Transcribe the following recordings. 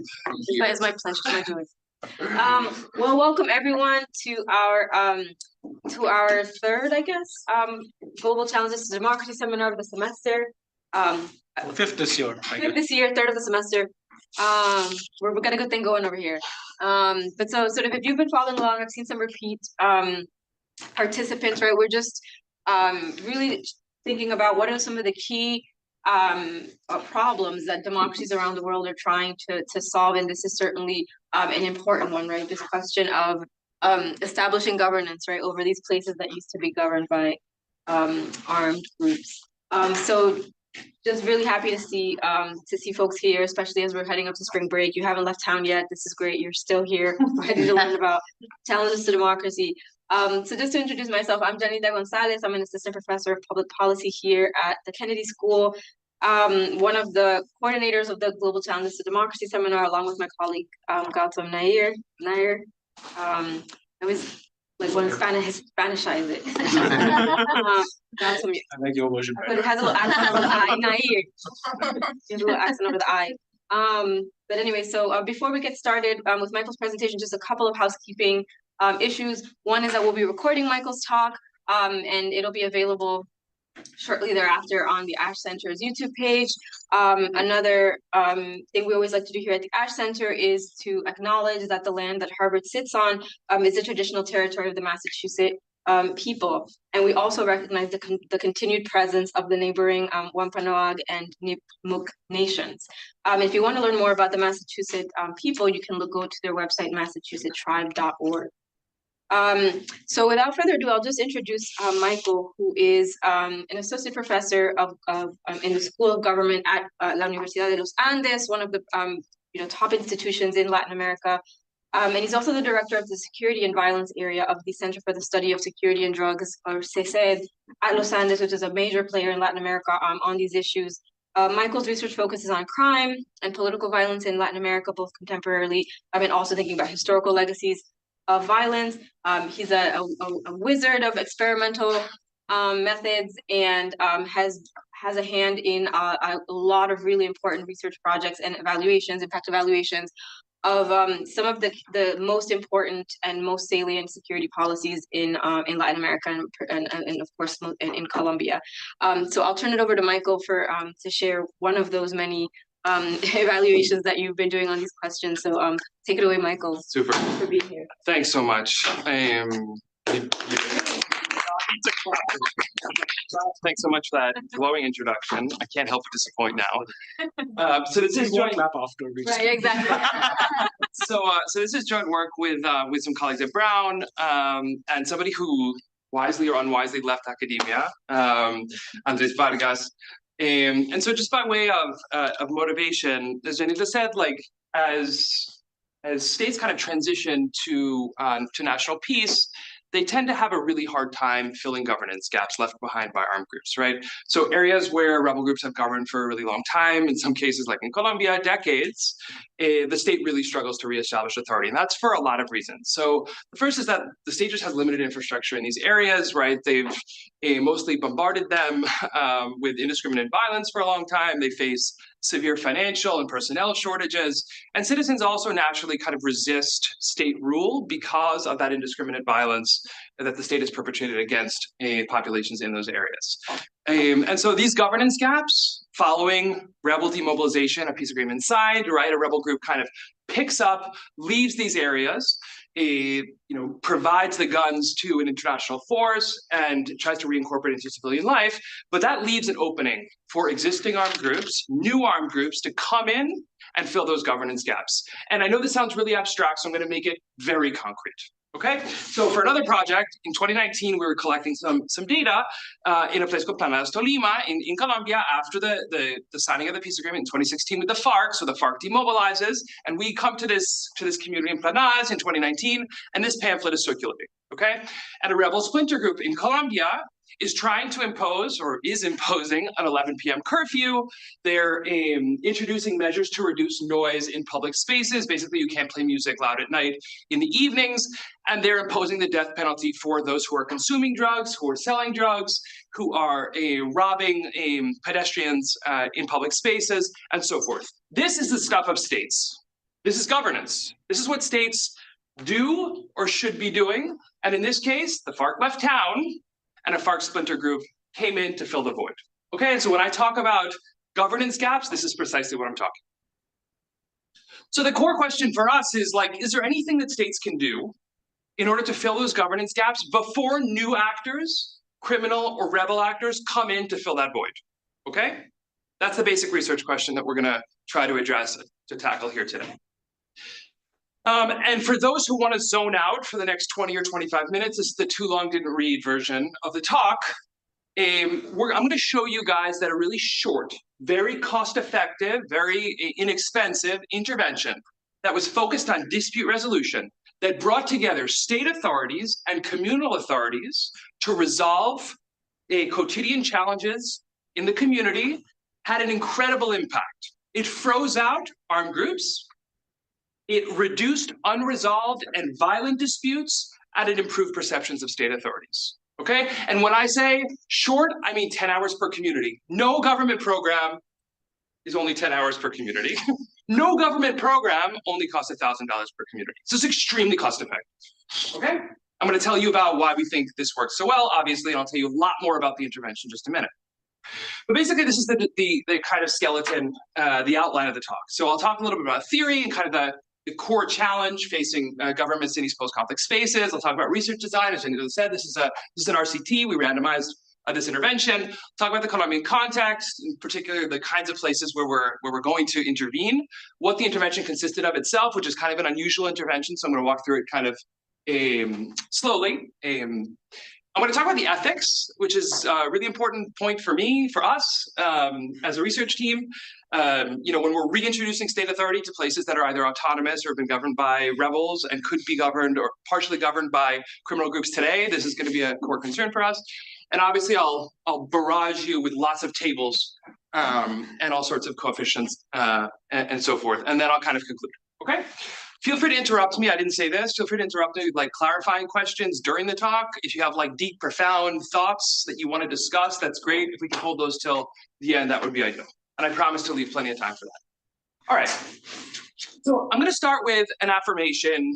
It's my pleasure, my joy. Well, welcome everyone to our third, I guess, Global Challenges to Democracy seminar of the semester. Fifth this year. Fifth this year, third of the semester. We've got a good thing going over here. But so sort of if you've been following along, I've seen some repeat participants, right? We're just really thinking about what are some of the key problems that democracies around the world are trying to solve, and this is certainly an important one, right? This question of establishing governance, right, over these places that used to be governed by armed groups. So just really happy to see folks here, especially as we're heading up to spring break. You haven't left town yet. This is great. You're still here, ready to learn about challenges to democracy. So just to introduce myself, I'm Jenny De Gonzalez. I'm an assistant professor of public policy here at the Kennedy School. One of the coordinators of the Global Challenges to Democracy seminar, along with my colleague Gautam Nair. I was like when Spanishize it. Gautam, I like your version. but it has a little accent over the I. Nair. It has a little accent over the I. But anyway, so before we get started with Michael's presentation, just a couple of housekeeping issues. One is that we'll be recording Michael's talk, and it'll be available shortly thereafter on the Ash Center's YouTube page. Another thing we always like to do here at the Ash Center is to acknowledge that the land that Harvard sits on is the traditional territory of the Massachusetts people. And we also recognize the continued presence of the neighboring Wampanoag and Nipmuc nations. If you want to learn more about the Massachusetts people, you can go to their website, massachusettstribe.org. So without further ado, I'll just introduce Michael, who is an associate professor in the School of Government at La Universidad de los Andes, one of the top institutions in Latin America. And he's also the director of the Security and Violence area of the Center for the Study of Security and Drugs, or CESED, at Los Andes, which is a major player in Latin America on these issues. Michael's research focuses on crime and political violence in Latin America, both contemporarily and also thinking about historical legacies of violence. He's a wizard of experimental methods and has a hand in a lot of really important research projects and evaluations, impact evaluations of some of the most important and most salient security policies in Latin America and of course in Colombia. So I'll turn it over to Michael for to share one of those many evaluations that you've been doing on these questions. So take it away, Michael. Super. For being here. Thanks so much. Thanks so much for that glowing introduction. I can't help but disappoint now. So this is joint clap after. Right, exactly. So this is joint work with some colleagues at Brown and somebody who wisely or unwisely left academia, Andres Vargas. And so just by way of motivation, as Janita said, like as states kind of transition to national peace, they tend to have a really hard time filling governance gaps left behind by armed groups, right? So areas where rebel groups have governed for a really long time, in some cases like in Colombia, decades, the state really struggles to reestablish authority. And that's for a lot of reasons. So the first is that the state just has limited infrastructure in these areas, right? They've mostly bombarded them with indiscriminate violence for a long time. They face severe financial and personnel shortages, and citizens also naturally kind of resist state rule because of that indiscriminate violence that the state has perpetrated against populations in those areas. And so these governance gaps following rebel demobilization, a peace agreement signed, right? A rebel group kind of picks up, leaves these areas, provides the guns to an international force and tries to reincorporate into civilian life, but that leaves an opening for existing armed groups, new armed groups to come in and fill those governance gaps. And I know this sounds really abstract, so I'm going to make it very concrete. Okay, so for another project, in 2019, we were collecting some data in a place called Planadas, Tolima, in Colombia, after the signing of the peace agreement in 2016 with the FARC. So the FARC demobilizes, and we come to this community in Planadas in 2019, and this pamphlet is circulating. Okay, and a rebel splinter group in Colombia is trying to impose, or is imposing, an 11 p.m. curfew. They're introducing measures to reduce noise in public spaces. Basically, you can't play music loud at night in the evenings. And they're imposing the death penalty for those who are consuming drugs, who are selling drugs, who are robbing pedestrians in public spaces, and so forth. This is the stuff of states. This is governance. This is what states do or should be doing. And in this case, the FARC left town and a FARC splinter group came in to fill the void. Okay, so when I talk about governance gaps, this is precisely what I'm talking about. So the core question for us is like, is there anything that states can do in order to fill those governance gaps before new actors, criminal or rebel actors, come in to fill that void? Okay, that's the basic research question that we're gonna try to address, to tackle here today. And for those who want to zone out for the next 20 or 25 minutes, this is the too long didn't read version of the talk. I'm going to show you guys that a really short, very cost-effective, very inexpensive intervention that was focused on dispute resolution, that brought together state authorities and communal authorities to resolve quotidian challenges in the community, had an incredible impact. It froze out armed groups. It reduced unresolved and violent disputes, and it improved perceptions of state authorities. Okay, and when I say short, I mean 10 hours per community. No government program is only 10 hours per community. No government program only costs $1,000 per community. So it's extremely cost effective. Okay, I'm going to tell you about why we think this works so well, obviously, and I'll tell you a lot more about the intervention in just a minute. But basically, this is the kind of skeleton, the outline of the talk. So I'll talk a little bit about theory and kind of the core challenge facing governments in these post-conflict spaces. I'll talk about research design. As Anita said, this is an RCT. We randomized this intervention. Talk about the Colombian context, in particular the kinds of places where we're going to intervene. What the intervention consisted of itself, which is kind of an unusual intervention. So I'm going to walk through it kind of slowly. I'm going to talk about the ethics, which is a really important point for me, for us, as a research team. When we're reintroducing state authority to places that are either autonomous or have been governed by rebels and could be governed or partially governed by criminal groups today, this is going to be a core concern for us. And obviously, I'll barrage you with lots of tables and all sorts of coefficients and so forth. And then I'll kind of conclude. Okay? Feel free to interrupt me. I didn't say this. Feel free to interrupt me with like clarifying questions during the talk. If you have like deep, profound thoughts that you want to discuss, that's great. If we can hold those till the end, that would be ideal. And I promise to leave plenty of time for that. All right. So I'm going to start with an affirmation,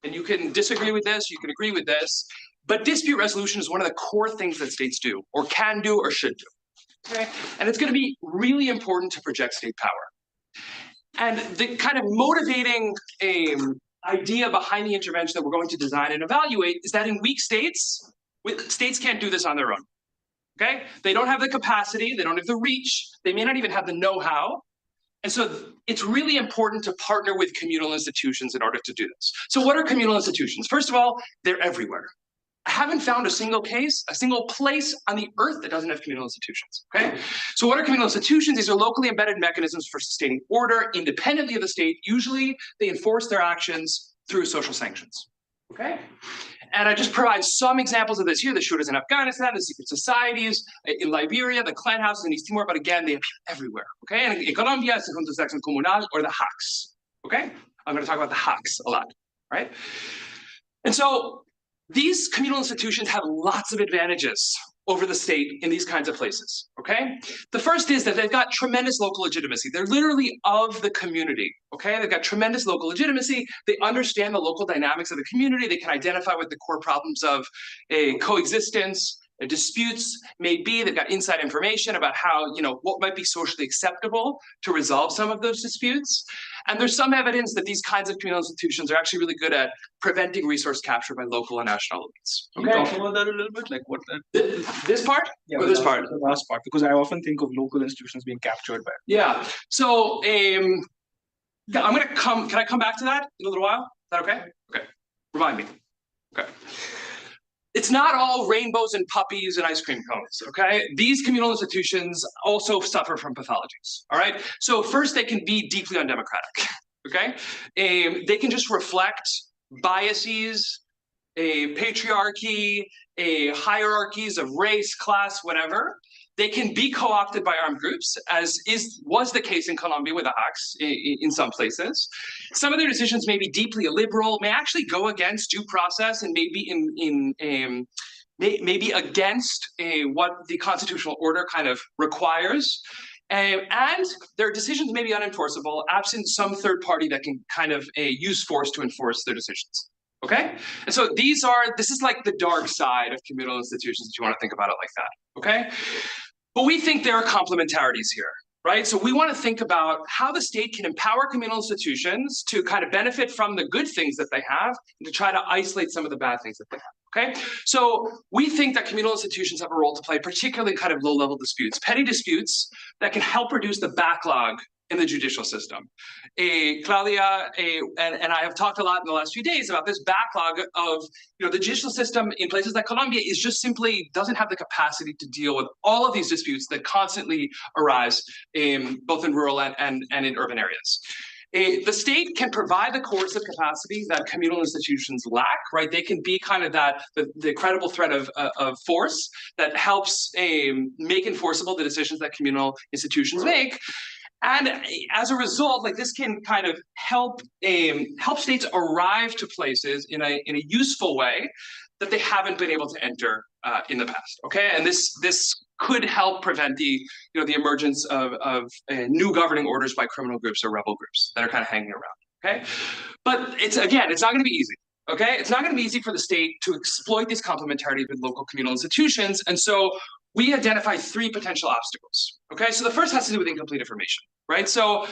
and you can disagree with this, you can agree with this, but dispute resolution is one of the core things that states do, or can do, or should do. Okay? And it's going to be really important to project state power. And the kind of motivating idea behind the intervention that we're going to design and evaluate is that in weak states, states can't do this on their own. Okay? They don't have the capacity, they don't have the reach, they may not even have the know-how. And so it's really important to partner with communal institutions in order to do this. So what are communal institutions? First of all, they're everywhere. I haven't found a single case, a single place on the earth that doesn't have communal institutions, okay? So what are communal institutions? These are locally embedded mechanisms for sustaining order independently of the state. Usually they enforce their actions through social sanctions, okay? And I just provide some examples of this here, the shooters in Afghanistan, the secret societies in Liberia, the clan houses in East Timor, but again, they appear everywhere, okay? And in Colombia, it's the Junta de Acción Comunal or the HACs, okay? I'm gonna talk about the HACs a lot, right? And so these communal institutions have lots of advantages over the state in these kinds of places, okay? The first is that they've got tremendous local legitimacy. They're literally of the community, okay? They've got tremendous local legitimacy. They understand the local dynamics of the community. They can identify what the core problems of a coexistence, disputes may be. They've got inside information about how, what might be socially acceptable to resolve some of those disputes. And there's some evidence that these kinds of communal institutions are actually really good at preventing resource capture by local and national elites. Can you talk about that a little bit? Like what that? This part? Yeah, or this part? The last part, because I often think of local institutions being captured by. Yeah. So can I come back to that in a little while? Is that okay? Okay. Remind me. Okay. It's not all rainbows and puppies and ice cream cones, okay? These communal institutions also suffer from pathologies, all right? So first, they can be deeply undemocratic, okay? They can just reflect biases, a patriarchy, hierarchies of race, class, whatever. They can be co-opted by armed groups, as was the case in Colombia with the HACs in some places. Some of their decisions may be deeply illiberal, may actually go against due process, and maybe against what the constitutional order kind of requires. And their decisions may be unenforceable absent some third party that can kind of use force to enforce their decisions. Okay? And so this is like the dark side of communal institutions, if you want to think about it like that. Okay? But we think there are complementarities here, right? So we want to think about how the state can empower communal institutions to kind of benefit from the good things that they have and to try to isolate some of the bad things that they have. Okay, so we think that communal institutions have a role to play, particularly in kind of low-level disputes, petty disputes that can help reduce the backlog in the judicial system. Claudia and I have talked a lot in the last few days about this backlog of, the judicial system in places like Colombia is just simply doesn't have the capacity to deal with all of these disputes that constantly arise both in rural and in urban areas. The state can provide the coercive capacity that communal institutions lack, right? They can be kind of the credible threat of force that helps make enforceable the decisions that communal institutions make. And as a result, like this can kind of help states arrive to places in a useful way that they haven't been able to enter in the past. Okay, and this could help prevent the emergence of new governing orders by criminal groups or rebel groups that are kind of hanging around. Okay, but it's not going to be easy. Okay, it's not going to be easy for the state to exploit these complementarities with local communal institutions, and so we identify 3 potential obstacles. Okay, so the first has to do with incomplete information, right? So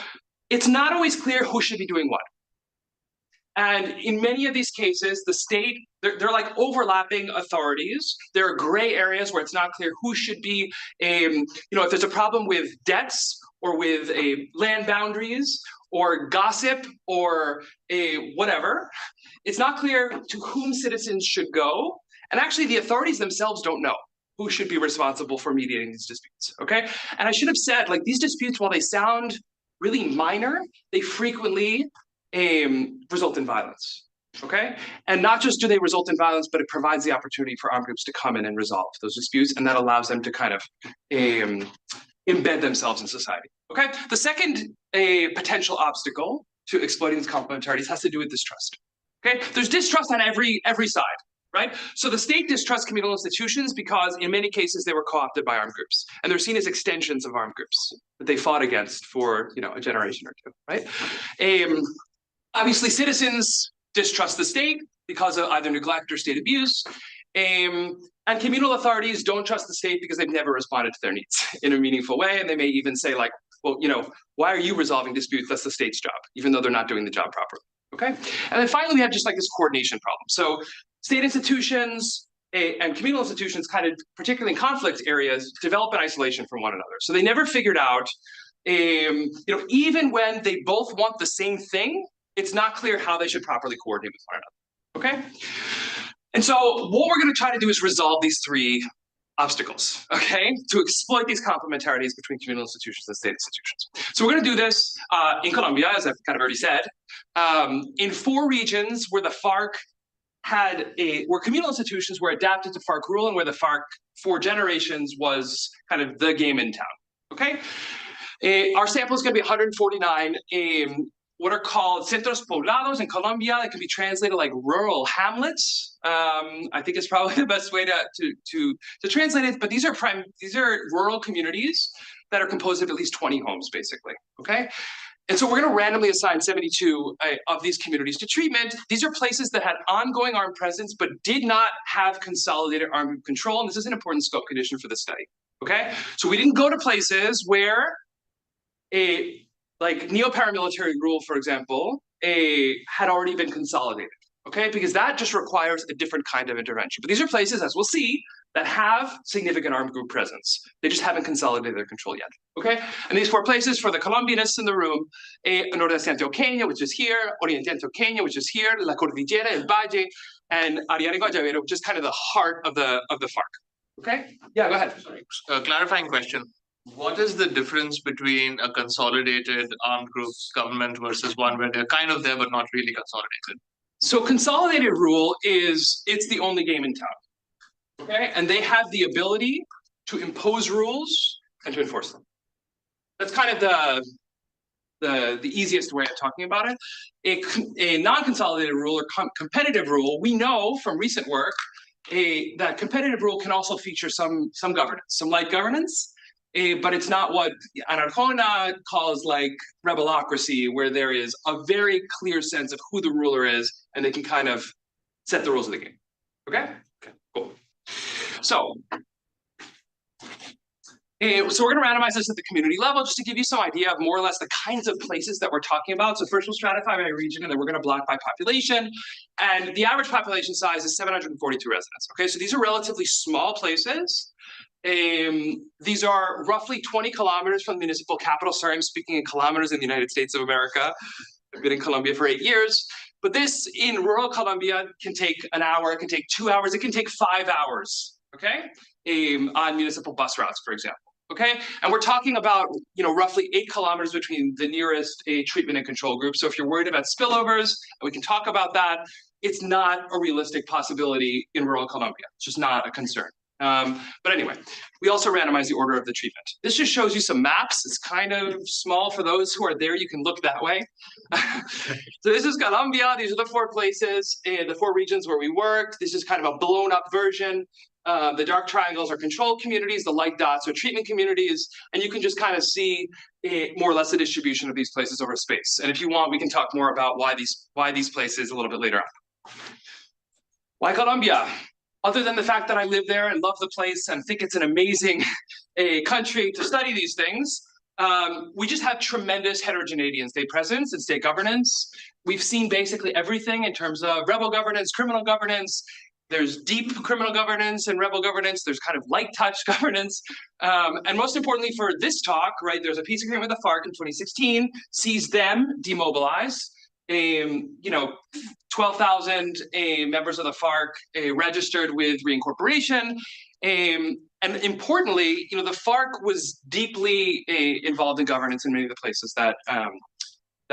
it's not always clear who should be doing what. And in many of these cases, the state, they're like overlapping authorities. There are gray areas where it's not clear who should be, if there's a problem with debts or with land boundaries or gossip or whatever, it's not clear to whom citizens should go. And actually, the authorities themselves don't know who should be responsible for mediating these disputes, okay? And I should have said, like, these disputes, while they sound really minor, they frequently result in violence, okay? And not just do they result in violence, but it provides the opportunity for armed groups to come in and resolve those disputes, and that allows them to kind of embed themselves in society, okay? The second potential obstacle to exploiting these complementarities has to do with distrust, okay? There's distrust on every side, right? So the state distrusts communal institutions because in many cases they were co-opted by armed groups, and they're seen as extensions of armed groups that they fought against for a generation or two, right? Obviously, citizens distrust the state because of either neglect or state abuse, and communal authorities don't trust the state because they've never responded to their needs in a meaningful way, and they may even say, like, well, why are you resolving disputes? That's the state's job, even though they're not doing the job properly, okay? And then finally, we have just like this coordination problem. So state institutions and communal institutions, kind of particularly in conflict areas, develop in isolation from one another. So they never figured out, even when they both want the same thing, it's not clear how they should properly coordinate with one another, okay? And so what we're going to try to do is resolve these 3 obstacles, okay, to exploit these complementarities between communal institutions and state institutions. So we're going to do this in Colombia, as I've kind of already said, in 4 regions where the FARC where communal institutions were adapted to FARC rule and where the FARC for generations was kind of the game in town, okay? Our sample is going to be 149 what are called centros poblados in Colombia. That can be translated like rural hamlets. I think it's probably the best way to translate it. But these are rural communities that are composed of at least 20 homes, basically. Okay. And so we're going to randomly assign 72 of these communities to treatment. These are places that had ongoing armed presence, but did not have consolidated armed group control. And this is an important scope condition for the study. Okay. So we didn't go to places where like neo-paramilitary rule, for example, had already been consolidated, okay? Because that just requires a different kind of intervention. But these are places, as we'll see, that have significant armed group presence. They just haven't consolidated their control yet, okay? And these 4 places, for the Colombianists in the room, Nordeste Antioqueña, which is here, Oriente Antioqueña, which is here, La Cordillera, El Valle, and Ariara y Guayabero, which is kind of the heart of the FARC, okay? Yeah, go ahead. Sorry. Clarifying question. What is the difference between a consolidated armed group government versus one where they're kind of there but not really consolidated? So consolidated rule it's the only game in town, okay? And they have the ability to impose rules and to enforce them. That's kind of the easiest way of talking about it. A non-consolidated rule or competitive rule, we know from recent work that competitive rule can also feature some governance, some light governance. but it's not what Anarchona calls like rebelocracy, where there is a very clear sense of who the ruler is, and they can kind of set the rules of the game. Okay? Okay, cool. So we're going to randomize this at the community level just to give you some idea of more or less the kinds of places that we're talking about. So first we'll stratify by region, and then we're going to block by population. And the average population size is 742 residents. Okay, so these are relatively small places. These are roughly 20 kilometers from the municipal capital. Sorry, I'm speaking in kilometers in the United States of America. I've been in Colombia for 8 years. But this in rural Colombia can take an hour, it can take 2 hours, it can take 5 hours, okay? On municipal bus routes, for example. Okay, and we're talking about, you know, roughly 8 kilometers between the nearest treatment and control group. So if you're worried about spillovers, and we can talk about that, it's not a realistic possibility in rural Colombia. It's just not a concern. But anyway, we also randomize the order of the treatment. This just shows you some maps. It's kind of small for those who are there. You can look that way. So this is Colombia. These are the 4 places and the 4 regions where we worked. This is kind of a blown up version. The dark triangles are control communities, the light dots are treatment communities, and you can just kind of see more or less the distribution of these places over space. And if you want, we can talk more about why these places a little bit later on. Why Colombia? Other than the fact that I live there and love the place and think it's an amazing country to study these things, we just have tremendous heterogeneity in state presence and state governance. We've seen basically everything in terms of rebel governance, criminal governance. There's deep criminal governance and rebel governance. There's kind of light touch governance. And most importantly for this talk, right, there's a peace agreement with the FARC in 2016, sees them demobilize. 12,000 members of the FARC registered with reincorporation. And importantly, you know, the FARC was deeply involved in governance in many of the places that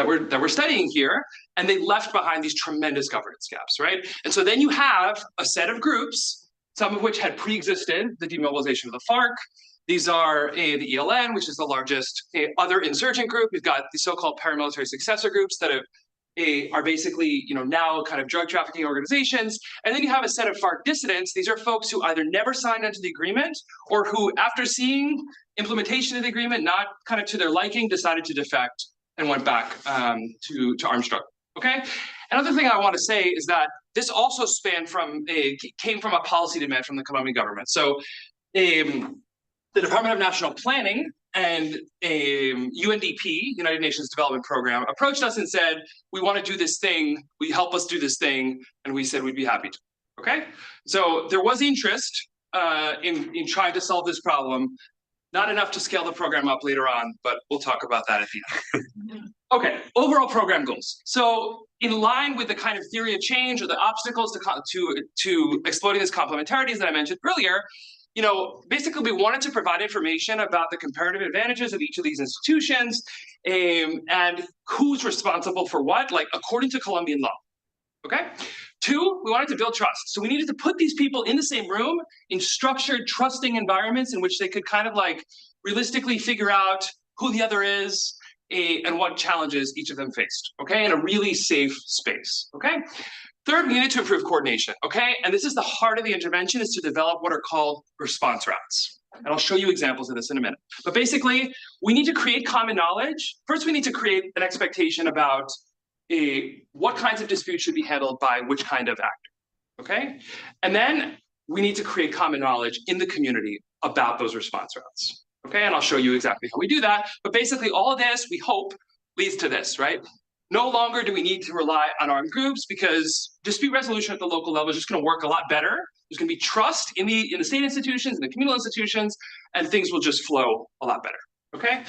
we're studying here, and they left behind these tremendous governance gaps, right? And so then you have a set of groups, some of which had pre-existed the demobilization of the FARC. These are the ELN, which is the largest other insurgent group. We've got the so-called paramilitary successor groups that are basically, you know, now kind of drug trafficking organizations. And then you have a set of FARC dissidents. These are folks who either never signed onto the agreement or who, after seeing implementation of the agreement, not kind of to their liking, decided to defect and went back to armed struggle. Okay. Another thing I want to say is that this also came from a policy demand from the Colombian government. So the Department of National Planning and UNDP, United Nations Development Program, approached us and said, we want to do this thing, will you help us do this thing? And we said we'd be happy to, okay? So there was interest in trying to solve this problem. Not enough to scale the program up later on, but we'll talk about that at the end. Okay, overall program goals. So in line with the kind of theory of change or the obstacles to exploiting this complementarities that I mentioned earlier, you know, basically we wanted to provide information about the comparative advantages of each of these institutions and who's responsible for what, like according to Colombian law, okay? 2, we wanted to build trust. So we needed to put these people in the same room in structured, trusting environments in which they could kind of like realistically figure out who the other is and what challenges each of them faced, okay? In a really safe space, okay? 3rd, we needed to improve coordination, okay? And this is the heart of the intervention, is to develop what are called response routes. And I'll show you examples of this in a minute. But basically, we need to create common knowledge. First, we need to create an expectation about what kinds of disputes should be handled by which kind of actor, okay? And then we need to create common knowledge in the community about those response routes, okay? And I'll show you exactly how we do that. But basically, all of this, we hope, leads to this, right? No longer do we need to rely on armed groups because dispute resolution at the local level is just going to work a lot better. There's going to be trust in the state institutions, in the communal institutions, and things will just flow a lot better. Okay,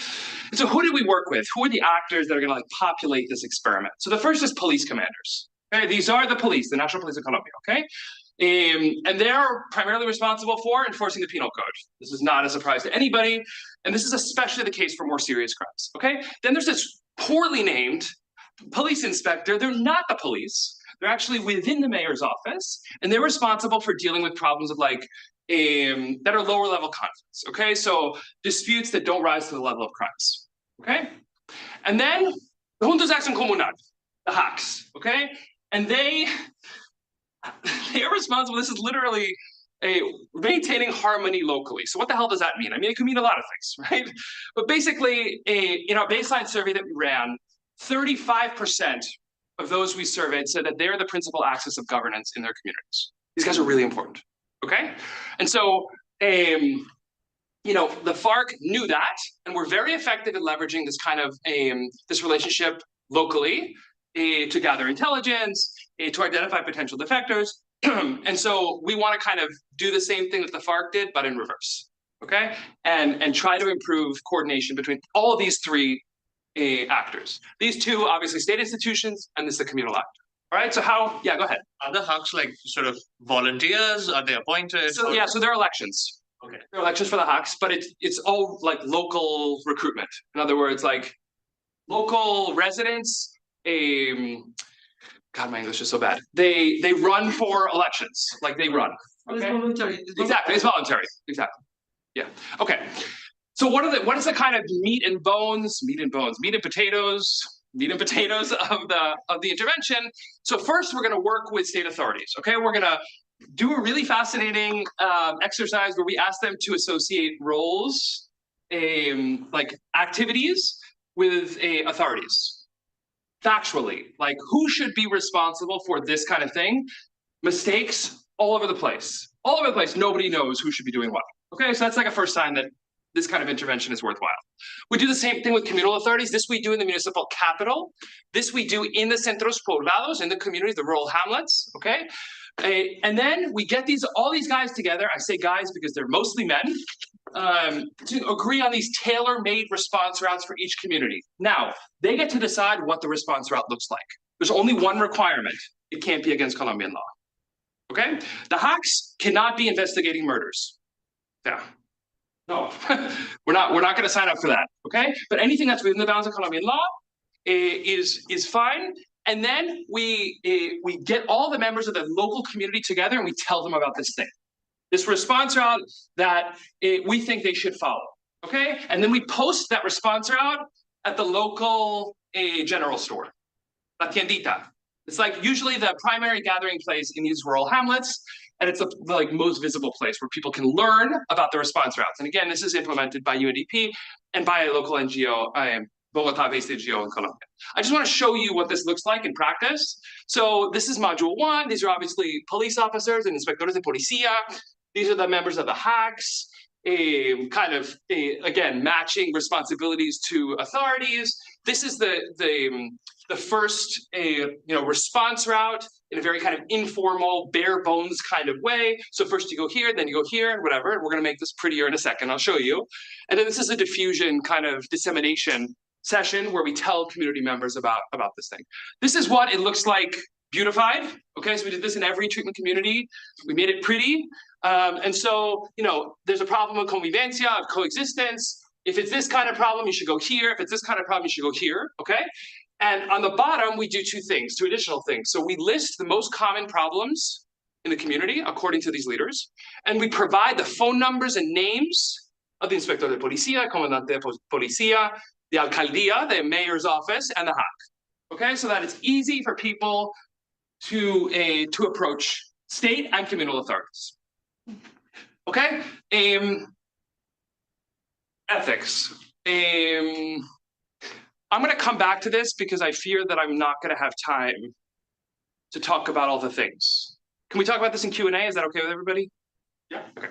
so who did we work with? Who are the actors that are going to like populate this experiment? So the first is police commanders. Okay, these are the police, the National Police of Colombia. Okay, and they're primarily responsible for enforcing the penal code. This is not a surprise to anybody, and this is especially the case for more serious crimes. Okay, then there's this poorly named police inspector. They're not the police. They're actually within the mayor's office, and they're responsible for dealing with problems of like that are lower level conflicts, okay? So disputes that don't rise to the level of crimes, okay? And then the Juntas de Acción Comunal, the HACs, okay? And they are responsible, this is literally maintaining harmony locally. So what the hell does that mean? I mean, it could mean a lot of things, right? But basically, in our baseline survey that we ran, 35% of those we surveyed said that they're the principal axis of governance in their communities. These guys are really important, okay? And so, the FARC knew that, and were very effective at leveraging this kind of this relationship locally to gather intelligence, to identify potential defectors. And so we want to kind of do the same thing that the FARC did, but in reverse, okay? And try to improve coordination between all of these three actors. These two, obviously, state institutions, and this is the communal actor. All right, so how, yeah, go ahead. Are the HUCs like sort of volunteers? Are they appointed? So yeah, so there are elections. Okay. There are elections for the HUCs, but it's all like local recruitment. In other words, like local residents, God, my English is so bad. They run for elections, like they run. Okay? It's voluntary. Exactly, it's voluntary. Exactly. Yeah. Okay. So what is the kind of meat and potatoes of the intervention? So first, we're going to work with state authorities. Okay, we're going to do a really fascinating exercise where we ask them to associate roles, like activities, with authorities. Factually, like who should be responsible for this kind of thing? Mistakes all over the place. All over the place, nobody knows who should be doing what. Okay, so that's like a first sign that this kind of intervention is worthwhile. We do the same thing with communal authorities. This we do in the municipal capital. This we do in the centros poblados, in the communities, the rural hamlets, okay? And then we get all these guys together. I say guys because they're mostly men, to agree on these tailor-made response routes for each community. Now, they get to decide what the response route looks like. There's only one requirement. It can't be against Colombian law. Okay? The HACs cannot be investigating murders. Yeah. No, we're not going to sign up for that. Okay? But anything that's within the bounds of Colombian law is fine. And then we get all the members of the local community together and we tell them about this thing. This response route that we think they should follow, okay? And then we post that response route at the local general store, la tiendita. It's like usually the primary gathering place in these rural hamlets, and it's the like most visible place where people can learn about the response routes. And again, this is implemented by UNDP and by a local NGO, Bogotá-based NGO in Colombia. I just want to show you what this looks like in practice. So this is module 1. These are obviously police officers and inspectores de policía. These are the members of the HACs, again, matching responsibilities to authorities. This is the first response route in a very kind of informal, bare bones kind of way. So first you go here, then you go here, and whatever. And we're going to make this prettier in a second. I'll show you. And then this is a diffusion kind of dissemination session where we tell community members about this thing. This is what it looks like beautified. Okay, so we did this in every treatment community. We made it pretty. And so, there's a problem of convivencia, of coexistence. If it's this kind of problem, you should go here. If it's this kind of problem, you should go here, okay? And on the bottom, we do two additional things. So we list the most common problems in the community, according to these leaders, and we provide the phone numbers and names of the inspector de policía, comandante de policía, the alcaldía, the mayor's office, and the HAC, okay? So that it's easy for people to approach state and communal authorities. Okay, ethics. I'm going to come back to this because I fear that I'm not going to have time to talk about all the things. Can we talk about this in Q&A? Is that okay with everybody? Yeah. Okay.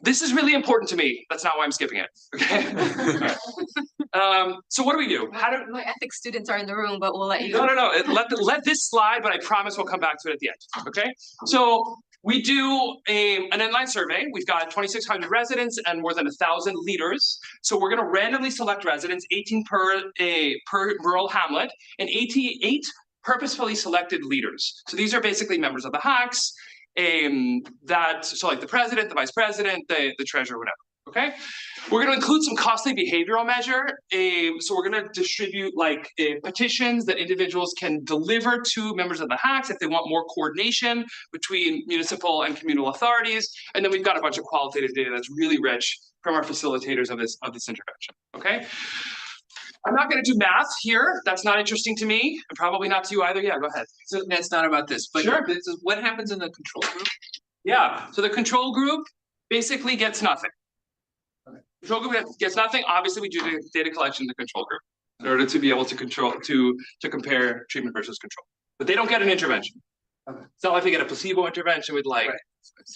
This is really important to me. That's not why I'm skipping it. Okay. So what do we do? My ethics students are in the room, but we'll let you go. No. Let this slide, but I promise we'll come back to it at the end. Okay. So we do an inline survey. We've got 2,600 residents and more than 1,000 leaders. So we're going to randomly select residents, 18 per rural hamlet, and 88 purposefully selected leaders. So these are basically members of the HACs, so like the president, the vice president, the treasurer, whatever. Okay, we're going to include some costly behavioral measure. So we're going to distribute like petitions that individuals can deliver to members of the HACs if they want more coordination between municipal and communal authorities. And then we've got a bunch of qualitative data that's really rich from our facilitators of this intervention. Okay, I'm not going to do math here. That's not interesting to me, and probably not to you either. Yeah, go ahead. So that's not about this, but Sure. This is what happens in the control group. Yeah, so the control group basically gets nothing. Control group gets nothing. Obviously, we do the data collection in the control group in order to be able to compare treatment versus control. But they don't get an intervention. It's not like they get a placebo intervention with like,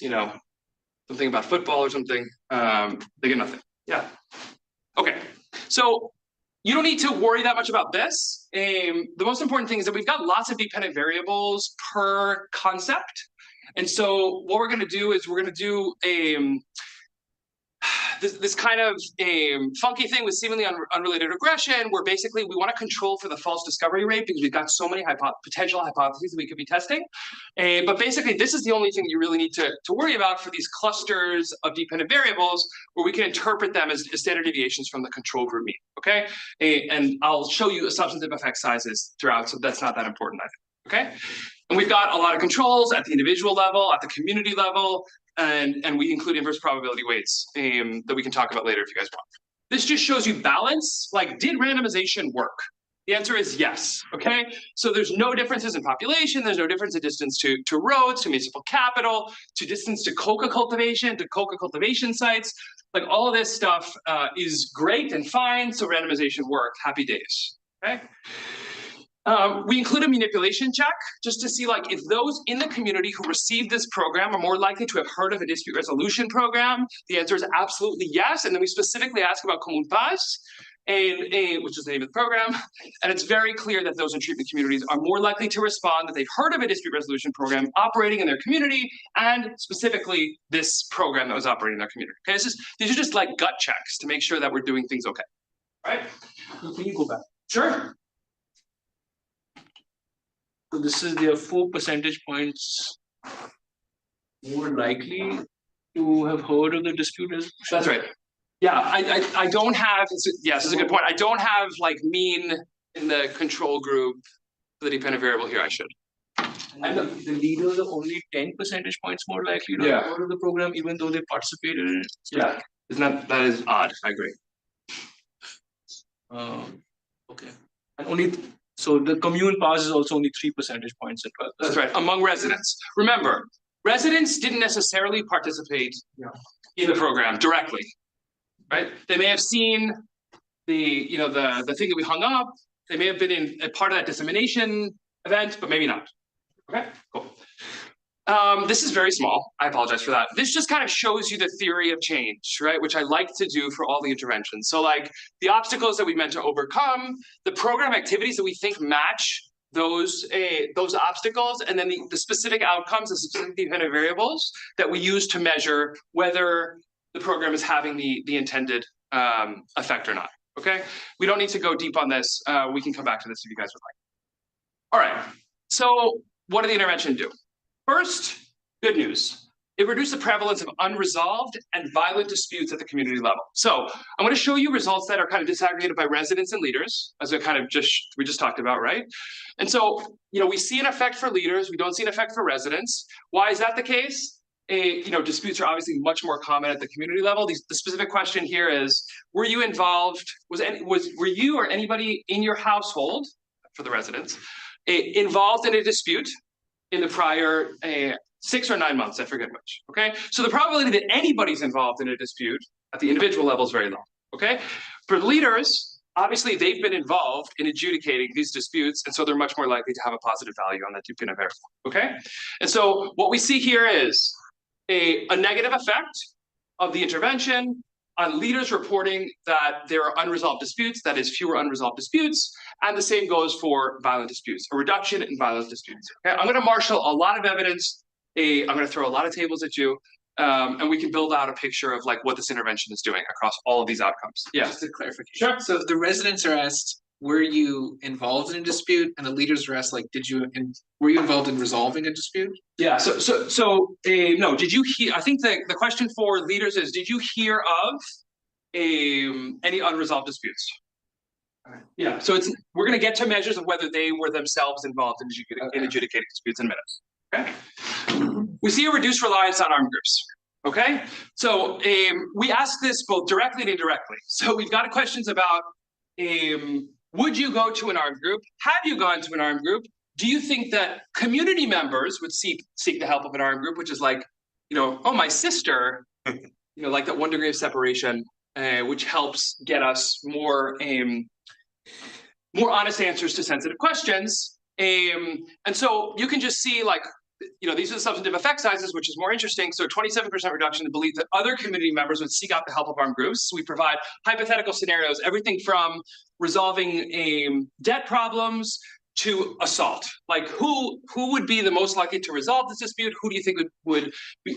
you know, something about football or something. They get nothing. Yeah. Okay. So you don't need to worry that much about this. The most important thing is that we've got lots of dependent variables per concept. And so what we're going to do is we're going to do this kind of funky thing with seemingly unrelated regression, where basically we want to control for the false discovery rate because we've got so many potential hypotheses that we could be testing. But basically, this is the only thing that you really need to worry about for these clusters of dependent variables, where we can interpret them as standard deviations from the control group mean. Okay, and I'll show you substantive effect sizes throughout, so that's not that important, I think. Okay, and we've got a lot of controls at the individual level, at the community level. And we include inverse probability weights that we can talk about later if you guys want. This just shows you balance. Like, did randomization work? The answer is yes, okay? So there's no differences in population, there's no difference in distance to roads, to municipal capital, to distance to coca cultivation sites. Like, all of this stuff is great and fine, so randomization worked, happy days, okay? We include a manipulation check just to see like if those in the community who received this program are more likely to have heard of a dispute resolution program. The answer is absolutely yes. And then we specifically ask about ComunPaz, which is the name of the program. And it's very clear that those in treatment communities are more likely to respond that they've heard of a dispute resolution program operating in their community, and specifically this program that was operating in their community. Okay, these are just like gut checks to make sure that we're doing things okay. All right? Can you go back? Sure. So this is their 4 percentage points more likely to have heard of the dispute resolution. That's right. Yeah, I don't have, yes, this is a good point. I don't have like mean in the control group for the dependent variable here. I should. And the leaders are only 10 percentage points more likely to have heard of the program, even though they participated in it. Yeah, that is odd. I agree. Okay. And so the ComunPaz is also only 3 percentage points as well. That's right, among residents. Remember, residents didn't necessarily participate in the program directly, right? They may have seen the thing that we hung up. They may have been in a part of that dissemination event, but maybe not. Okay, cool. This is very small. I apologize for that. This just kind of shows you the theory of change, right? Which I like to do for all the interventions. So like the obstacles that we meant to overcome, the program activities that we think match those obstacles, and then the specific outcomes, the specific dependent variables that we use to measure whether the program is having the intended effect or not. Okay, we don't need to go deep on this. We can come back to this if you guys would like. All right, so what did the intervention do? First, good news. It reduced the prevalence of unresolved and violent disputes at the community level. So I'm going to show you results that are kind of disaggregated by residents and leaders, as we just talked about, right? And so, we see an effect for leaders. We don't see an effect for residents. Why is that the case? Disputes are obviously much more common at the community level. The specific question here is, were you involved? Were you or anybody in your household, for the residents, involved in a dispute in the prior 6 or 9 months, I forget which, okay? So the probability that anybody's involved in a dispute at the individual level is very low, okay? For leaders, obviously they've been involved in adjudicating these disputes, and so they're much more likely to have a positive value on that dependent variable, okay? And so what we see here is a negative effect of the intervention on leaders reporting that there are unresolved disputes, that is fewer unresolved disputes, and the same goes for violent disputes, a reduction in violent disputes. Okay? I'm going to marshal a lot of evidence. I'm going to throw a lot of tables at you, and we can build out a picture of like what this intervention is doing across all of these outcomes. Yeah. Just a clarification. Sure. So the residents are asked, were you involved in a dispute? And the leaders are asked, like, were you involved in resolving a dispute? Yeah. No. Did you hear? I think the question for leaders is, did you hear of any unresolved disputes? Yeah, so we're going to get to measures of whether they were themselves involved in adjudicating disputes in minutes. Okay, we see a reduced reliance on armed groups. Okay, so we ask this both directly and indirectly. So we've got questions about would you go to an armed group? Have you gone to an armed group? Do you think that community members would seek the help of an armed group, which is like oh, my sister, like that 1 degree of separation, which helps get us more honest answers to sensitive questions. And so you can just see like, these are the substantive effect sizes, which is more interesting. So 27% reduction in belief that other community members would seek out the help of armed groups. We provide hypothetical scenarios, everything from resolving debt problems to assault. Like who would be the most likely to resolve this dispute? Who do you think would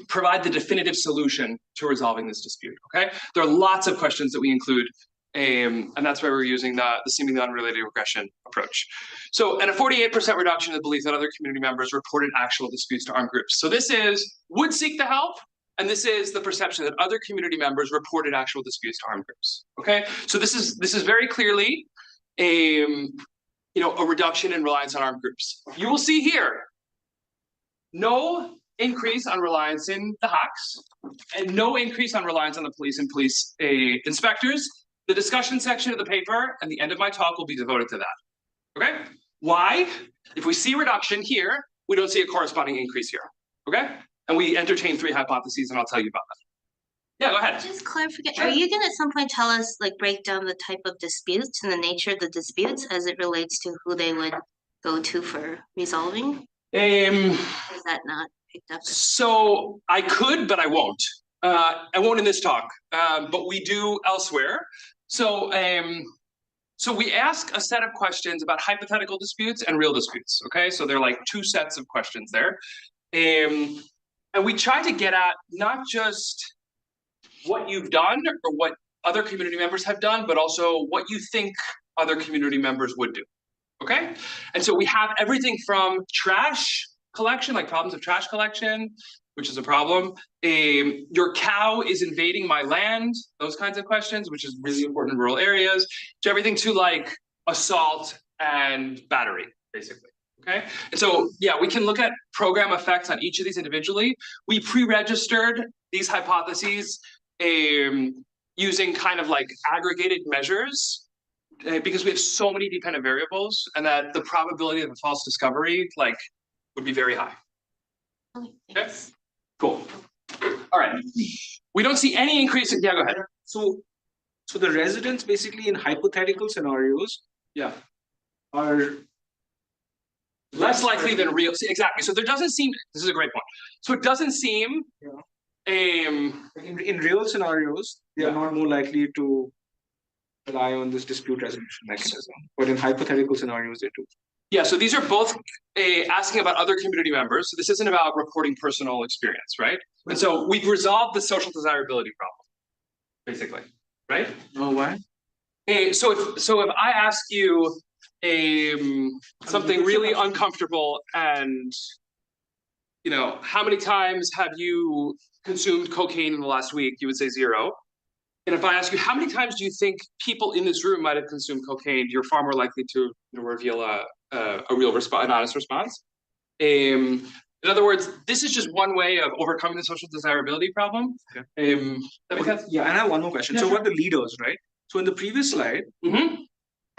provide the definitive solution to resolving this dispute? Okay, there are lots of questions that we include. And that's why we're using the seemingly unrelated regression approach. So, and a 48% reduction in the belief that other community members reported actual disputes to armed groups. So this is would seek the help, and this is the perception that other community members reported actual disputes to armed groups. Okay, so this is very clearly a reduction in reliance on armed groups. You will see here no increase on reliance in the hawks, and no increase on reliance on the police and police inspectors. The discussion section of the paper and the end of my talk will be devoted to that. Okay? Why? If we see reduction here, we don't see a corresponding increase here. Okay? And we entertain 3 hypotheses, and I'll tell you about that. Yeah, go ahead. Just clarification, are you gonna at some point tell us, like, break down the type of disputes and the nature of the disputes as it relates to who they would go to for resolving? Is that not picked up? So I could, but I won't. I won't in this talk, but we do elsewhere. So we ask a set of questions about hypothetical disputes and real disputes, okay? So they're like 2 sets of questions there. And we try to get at not just what you've done or what other community members have done, but also what you think other community members would do, okay? And so we have everything from trash collection, like problems of trash collection, which is a problem. Your cow is invading my land, those kinds of questions, which is really important in rural areas, to everything to like assault and battery, basically, okay? And so, yeah, we can look at program effects on each of these individually. We pre-registered these hypotheses using kind of like aggregated measures because we have so many dependent variables and that the probability of a false discovery like would be very high. Okay. Cool. All right. We don't see any increase in, yeah, go ahead. So the residents basically in hypothetical scenarios, Yeah. are Less likely than real, see, exactly. So there doesn't seem, this is a great point. So it doesn't seem, in real scenarios, they are not more likely to rely on this dispute resolution mechanism, but in hypothetical scenarios, they do. yeah, so these are both asking about other community members. So this isn't about reporting personal experience, right? And so we've resolved the social desirability problem, basically, right? Oh, why? So if I ask you something really uncomfortable and, how many times have you consumed cocaine in the last week? You would say 0. And if I ask you, how many times do you think people in this room might have consumed cocaine? You're far more likely to reveal a real response, an honest response. In other words, this is just one way of overcoming the social desirability problem. Okay. That makes sense? Yeah, and I have one more question. Yeah, so sure. what are the leaders, right? So in the previous slide,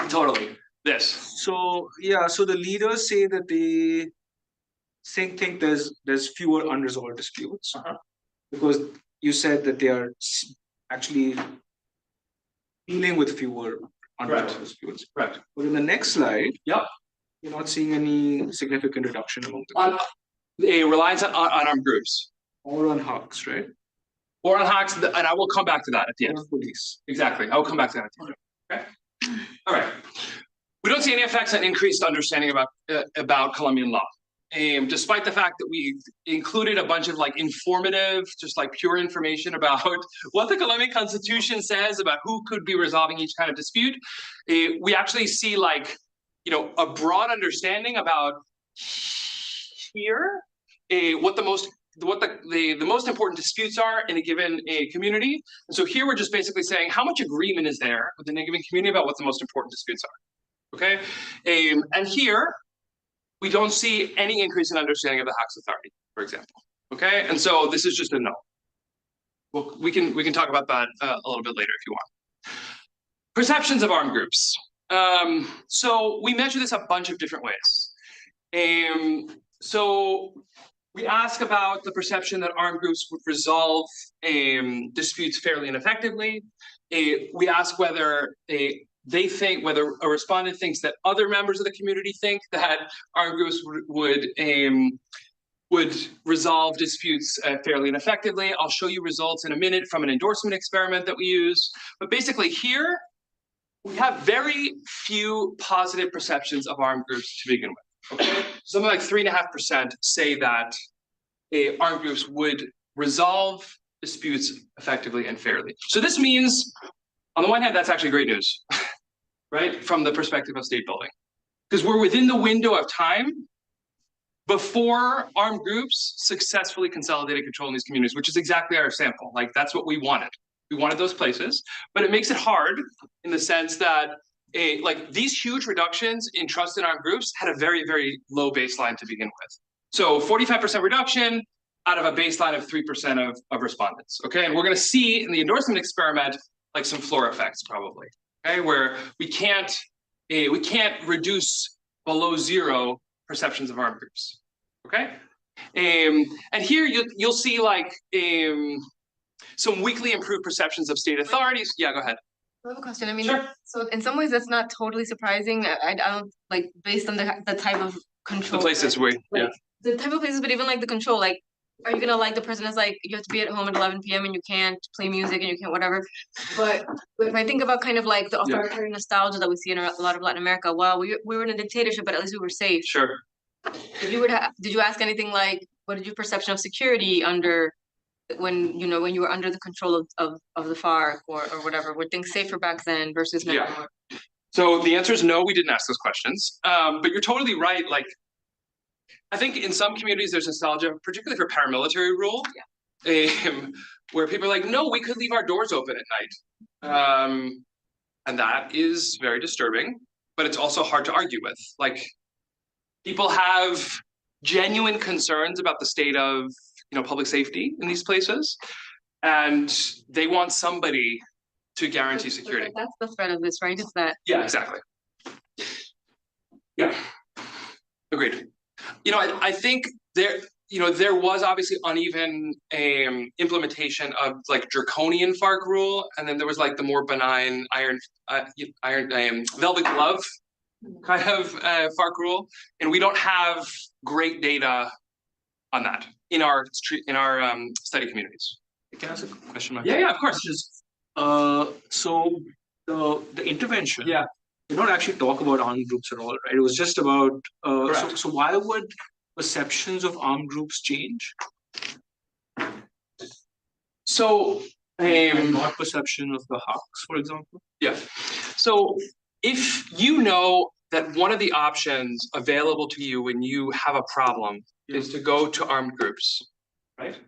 Totally. This. so the leaders say that they think there's fewer unresolved disputes because you said that they are actually dealing with fewer unresolved disputes. Correct. But in the next slide, Yep. you're not seeing any significant reduction among the On a reliance on armed groups. or on hawks, right? Or on hacks, and I will come back to that at the end. Or police. Exactly. I will come back to that at the end. Okay. All right. We don't see any effects on increased understanding about Colombian law. Despite the fact that we included a bunch of like informative, just like pure information about what the Colombian Constitution says about who could be resolving each kind of dispute, we actually see like, a broad understanding about here, what the most important disputes are in a given community. And so here we're just basically saying how much agreement is there within a given community about what the most important disputes are. Okay, and here we don't see any increase in understanding of the Hacks Authority, for example. Okay, and so this is just a no. Well, we can talk about that a little bit later if you want. Perceptions of armed groups. So we measure this a bunch of different ways. So We ask about the perception that armed groups would resolve disputes fairly and effectively. We ask whether whether a respondent thinks that other members of the community think that armed groups would resolve disputes fairly and effectively. I'll show you results in a minute from an endorsement experiment that we use. But basically here, we have very few positive perceptions of armed groups to begin with. Okay, something like 3.5% say that armed groups would resolve disputes effectively and fairly. So this means, on the one hand, that's actually great news, right? From the perspective of state building, because we're within the window of time before armed groups successfully consolidated control in these communities, which is exactly our sample. Like that's what we wanted. We wanted those places, but it makes it hard in the sense that like these huge reductions in trust in armed groups had a very, very low baseline to begin with. So 45% reduction out of a baseline of 3% of respondents. Okay, and we're going to see in the endorsement experiment like some floor effects probably. Okay, where we can't reduce below zero perceptions of armed groups. Okay, and here you'll see like some weakly improved perceptions of state authorities. Yeah, go ahead. I have a question. I mean, Sure. so in some ways that's not totally surprising. I don't like based on the type of control. The places we, yeah. The type of places, but even like the control, like, are you gonna like the person that's like, you have to be at home at 11 p.m. and you can't play music and you can't whatever. But if I think about kind of like the authoritarian nostalgia that we see in a lot of Latin America, well, we were in a dictatorship, but at least we were safe. Sure. Did you ask anything like, what did your perception of security under when you were under the control of the FARC or whatever? Were things safer back then versus now? Yeah. So the answer is no, we didn't ask those questions. But you're totally right. Like, I think in some communities there's nostalgia, particularly for paramilitary rule, where people are like, no, we could leave our doors open at night. And that is very disturbing, but it's also hard to argue with. Like, people have genuine concerns about the state of public safety in these places, and they want somebody to guarantee security. That's the threat of this, right? Is that? Yeah, exactly. Yeah, agreed. I think there was obviously uneven implementation of like draconian FARC rule, and then there was like the more benign iron velvet glove kind of FARC rule, and we don't have great data on that in our study communities. Can I ask a question? Yeah, of course. So the intervention. Yeah. Did not actually talk about armed groups at all, right? It was just about. So why would perceptions of armed groups change? So, not perception of the Hawks, for example. Yeah. So if you know that one of the options available to you when you have a problem is to go to armed groups, right?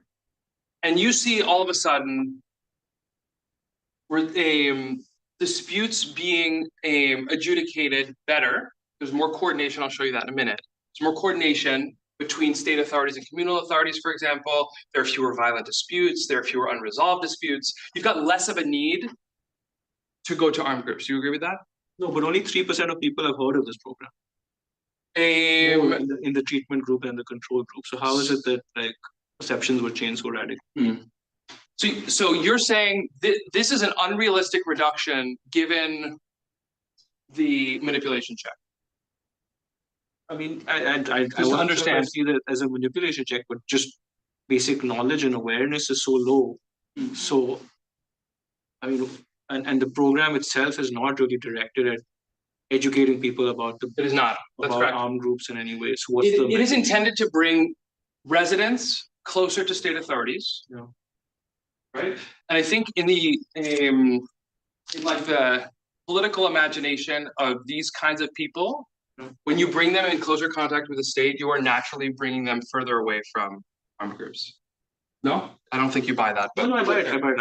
And you see all of a sudden disputes being adjudicated better. There's more coordination. I'll show you that in a minute. There's more coordination between state authorities and communal authorities, for example. There are fewer violent disputes. There are fewer unresolved disputes. You've got less of a need to go to armed groups. Do you agree with that? No, but only 3% of people have heard of this program. In the treatment group and the control group. So how is it that like perceptions would change so radically? So you're saying this is an unrealistic reduction given the manipulation check? I mean, I to understand. See that as a manipulation check, but just basic knowledge and awareness is so low. So, I mean, and the program itself is not really directed at educating people about It is not. That's correct. Armed groups in any way. So what's it is intended to bring residents closer to state authorities. Yeah. Right. And I think in like the political imagination of these kinds of people, when you bring them in closer contact with the state, you are naturally bringing them further away from armed groups. No, I don't think you buy that. But no, I buy it. I buy it.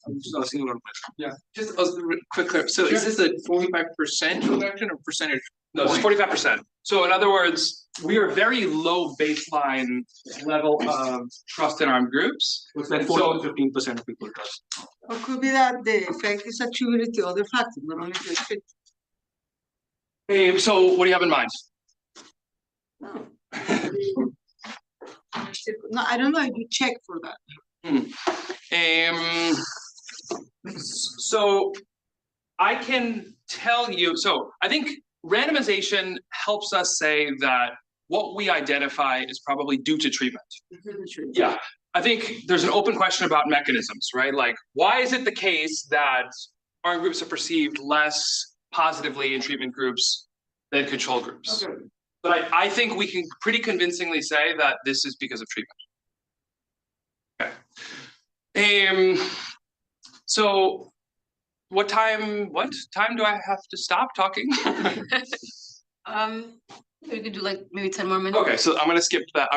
I'm just asking a lot of questions. Yeah. Just a quick clarify. So is this a 45% reduction or percentage? No, it's 45%. So in other words, we are very low baseline level of trust in armed groups. It's like 14 to 15% of people trust. Or could be that the effect is attributed to other factors, not only to the treatment. So what do you have in mind? no, I don't know if you check for that. So I can tell you, so I think randomization helps us say that what we identify is probably due to treatment. Yeah, I think there's an open question about mechanisms, right? Like, why is it the case that armed groups are perceived less positively in treatment groups than control groups? Okay. But I think we can pretty convincingly say that this is because of treatment. Okay. So what time do I have to stop talking? We could do like maybe 10 more minutes. Okay, so I'm gonna skip that.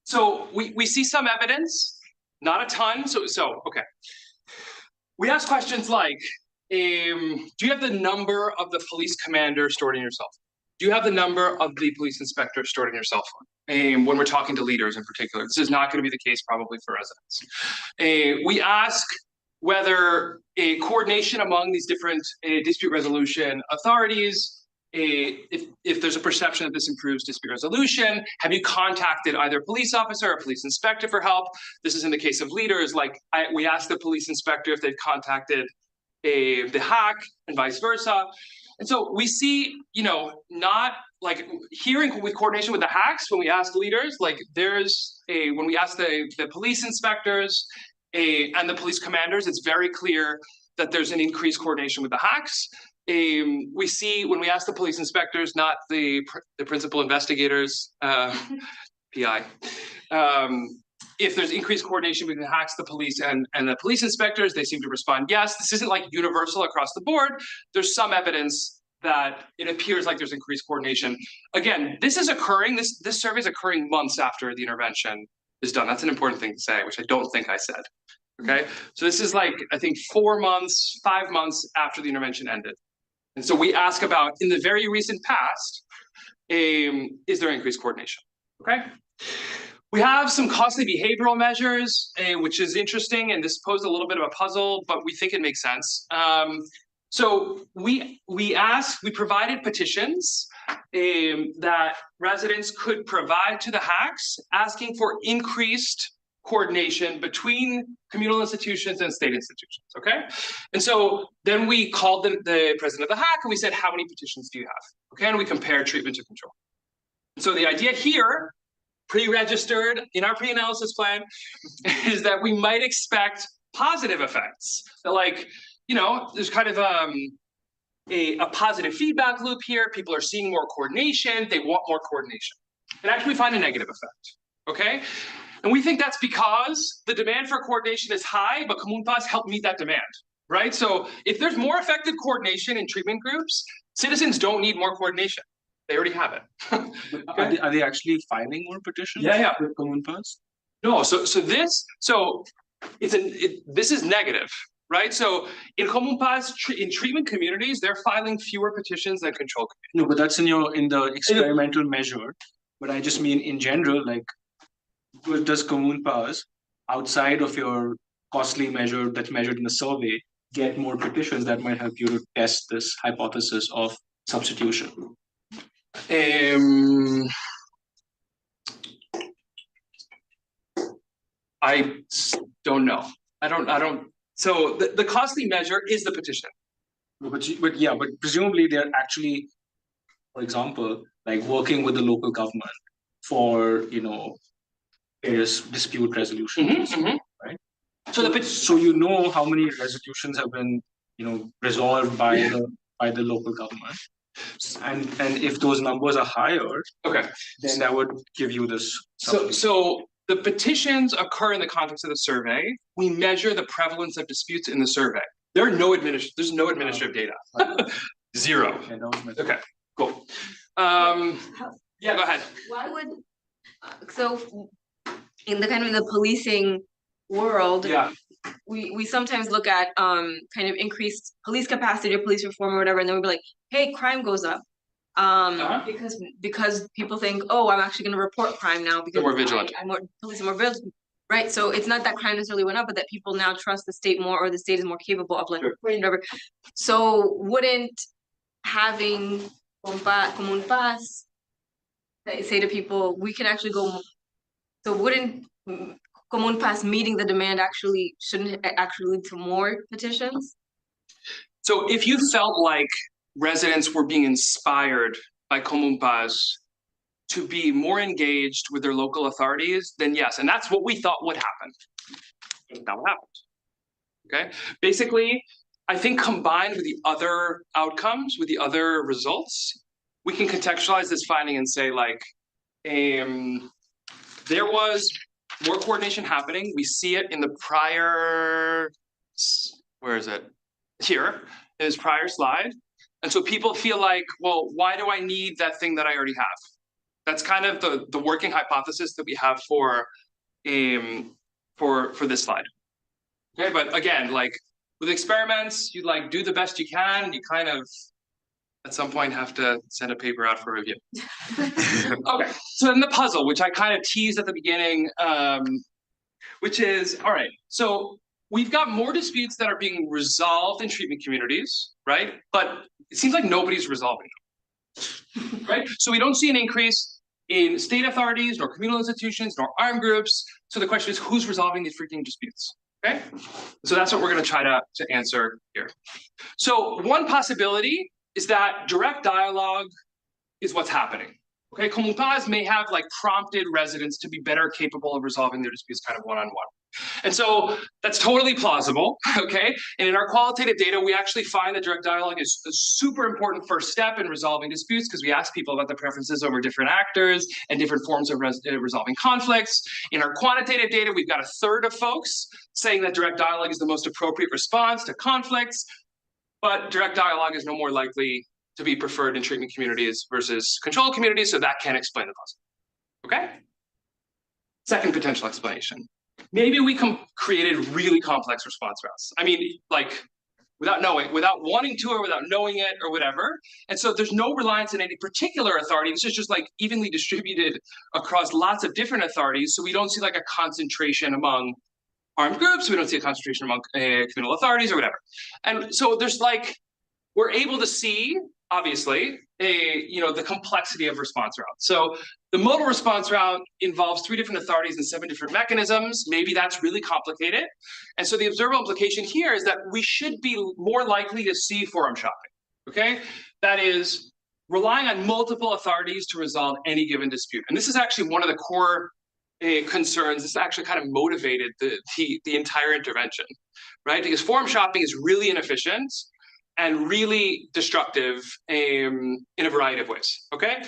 So we see some evidence, not a ton. So okay. We ask questions like, do you have the number of the police commander stored in your cell phone? Do you have the number of the police inspector stored in your cell phone? When we're talking to leaders in particular, this is not going to be the case probably for residents. We ask whether a coordination among these different dispute resolution authorities, if there's a perception that this improves dispute resolution. Have you contacted either a police officer or a police inspector for help? This is in the case of leaders, like we asked the police inspector if they've contacted the hack and vice versa. And so we see, not like hearing with coordination with the hacks, when we ask leaders, like when we ask the police inspectors and the police commanders, it's very clear that there's an increased coordination with the hacks. We see when we ask the police inspectors, not the principal investigators, PI, if there's increased coordination between the hacks, the police, and the police inspectors, they seem to respond yes. This isn't like universal across the board. There's some evidence that it appears like there's increased coordination. Again, this is occurring, this survey is occurring months after the intervention is done. That's an important thing to say, which I don't think I said. Okay, so this is like, I think 4 months, 5 months after the intervention ended. And so we ask about, in the very recent past, is there increased coordination? Okay. We have some costly behavioral measures, which is interesting, and this posed a little bit of a puzzle, but we think it makes sense. So we provided petitions that residents could provide to the hacks, asking for increased coordination between communal institutions and state institutions, okay? And so then we called the president of the hack and we said, how many petitions do you have? Okay, and we compared treatment to control. So the idea here, pre-registered in our pre-analysis plan, is that we might expect positive effects. So like, there's kind of a positive feedback loop here. People are seeing more coordination. They want more coordination. And actually we find a negative effect, okay? And we think that's because the demand for coordination is high, but ComunPaz helped meet that demand, right? So if there's more effective coordination in treatment groups, citizens don't need more coordination. They already have it. Okay. Are they actually filing more petitions? Yeah. With ComunPaz? No, this is negative, right? So in ComunPaz, in treatment communities, they're filing fewer petitions than control communities. No, but that's in the experimental measure. But I just mean in general, like, does ComunPaz, outside of your costly measure that's measured in the survey, get more petitions that might help you to test this hypothesis of substitution? I don't know. I don't. So the costly measure is the petition. But presumably they're actually, for example, like working with the local government for, various dispute resolutions, right? So how many resolutions have been, resolved by the local government, and if those numbers are higher, okay, then that would give you this. So the petitions occur in the context of the survey. We measure the prevalence of disputes in the survey. There's no administrative data. Zero. Okay, cool. Yeah, go ahead. Why would in the policing world, we sometimes look at kind of increased police capacity or police reform or whatever, and then we'll be like, hey, crime goes up. Because people think, oh, I'm actually going to report crime now because more vigilant. Police are more vigilant, right? So it's not that crime necessarily went up, but that people now trust the state more, or the state is more capable of reporting whatever. So wouldn't having ComunPaz They say to people, we can actually go, so wouldn't ComunPaz meeting the demand shouldn't it actually lead to more petitions? So if you felt like residents were being inspired by ComunPaz to be more engaged with their local authorities, then yes, and that's what we thought would happen. That what happened. Okay, basically, I think combined with the other outcomes, with the other results, we can contextualize this finding and say like, there was more coordination happening. We see it in the prior, where is it? Here, in this prior slide. And so people feel like, well, why do I need that thing that I already have? That's kind of the working hypothesis that we have for this slide. Okay, but again, like with experiments, you like do the best you can. You kind of at some point have to send a paper out for review. Okay, so then the puzzle, which I kind of teased at the beginning, which is, all right, so we've got more disputes that are being resolved in treatment communities, right? But it seems like nobody's resolving them, right? So we don't see an increase in state authorities, nor communal institutions, nor armed groups. So the question is, who's resolving these freaking disputes? Okay, so that's what we're going to try to answer here. So one possibility is that direct dialogue is what's happening. Okay, ComunPaz may have like prompted residents to be better capable of resolving their disputes kind of one-on-one. And so that's totally plausible, okay? And in our qualitative data, we actually find that direct dialogue is a super important first step in resolving disputes because we ask people about their preferences over different actors and different forms of resolving conflicts. In our quantitative data, we've got a third of folks saying that direct dialogue is the most appropriate response to conflicts, but direct dialogue is no more likely to be preferred in treatment communities versus control communities, so that can explain the puzzle, okay? Second potential explanation. Maybe we created really complex response routes. I mean, like, without wanting to, or without knowing it, or whatever. And so there's no reliance on any particular authority. This is just like evenly distributed across lots of different authorities. So we don't see like a concentration among armed groups. We don't see a concentration among communal authorities or whatever. And so there's like, we're able to see, obviously, the complexity of response routes. So the modal response route involves 3 different authorities and 7 different mechanisms. Maybe that's really complicated. And so the observable implication here is that we should be more likely to see forum shopping, okay? That is relying on multiple authorities to resolve any given dispute. And this is actually one of the core concerns. This actually kind of motivated the entire intervention, right? Because forum shopping is really inefficient and really destructive in a variety of ways, okay?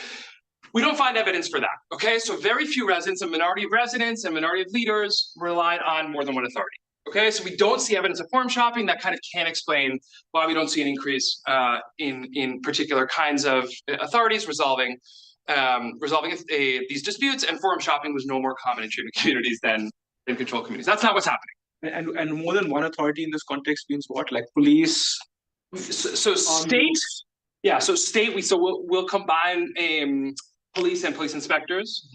We don't find evidence for that, okay? So very few residents, a minority of residents and minority of leaders relied on more than one authority, okay? So we don't see evidence of forum shopping. That kind of can explain why we don't see an increase in particular kinds of authorities resolving these disputes, and forum shopping was no more common in treatment communities than control communities. That's not what's happening. And more than one authority in this context means what? Like police? So state, yeah. So state, we'll combine police and police inspectors,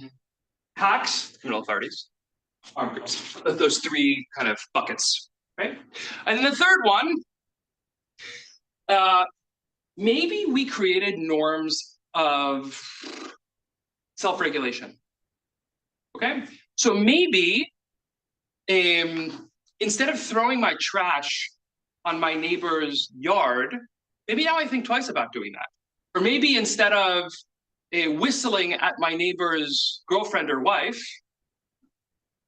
PACs, criminal authorities, armed groups. Those 3 kind of buckets, right? And then the third one, maybe we created norms of self-regulation. Okay, so maybe instead of throwing my trash on my neighbor's yard, maybe now I think twice about doing that. Or maybe instead of whistling at my neighbor's girlfriend or wife,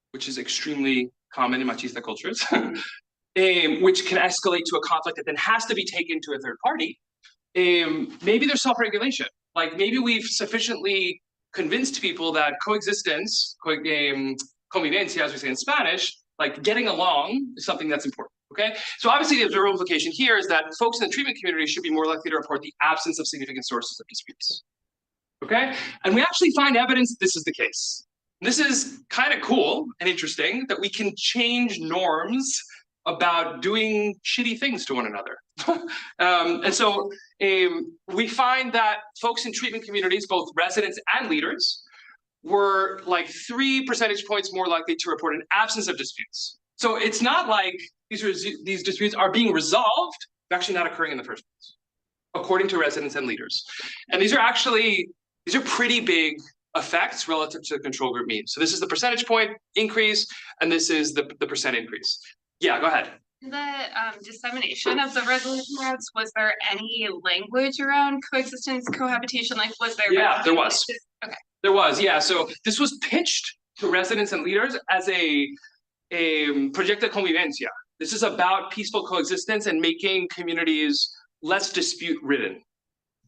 which is extremely common in machista cultures, which can escalate to a conflict that then has to be taken to a third party, maybe there's self-regulation. Like maybe we've sufficiently convinced people that coexistence, convivencia, as we say in Spanish, like getting along is something that's important. Okay, so obviously the observable implication here is that folks in the treatment community should be more likely to report the absence of significant sources of disputes. Okay, and we actually find evidence this is the case. This is kind of cool and interesting that we can change norms about doing shitty things to one another. And so we find that folks in treatment communities, both residents and leaders, were like 3 percentage points more likely to report an absence of disputes. So it's not like these disputes are being resolved, they're actually not occurring in the first place, according to residents and leaders. And these are pretty big effects relative to the control group mean. So this is the percentage point increase, and this is the percent increase. Yeah, go ahead. The dissemination of the resolution routes, was there any language around coexistence, cohabitation? Like, was there? Yeah, there was. Okay. There was, yeah. So this was pitched to residents and leaders as a proyecto de convivencia. This is about peaceful coexistence and making communities less dispute-ridden.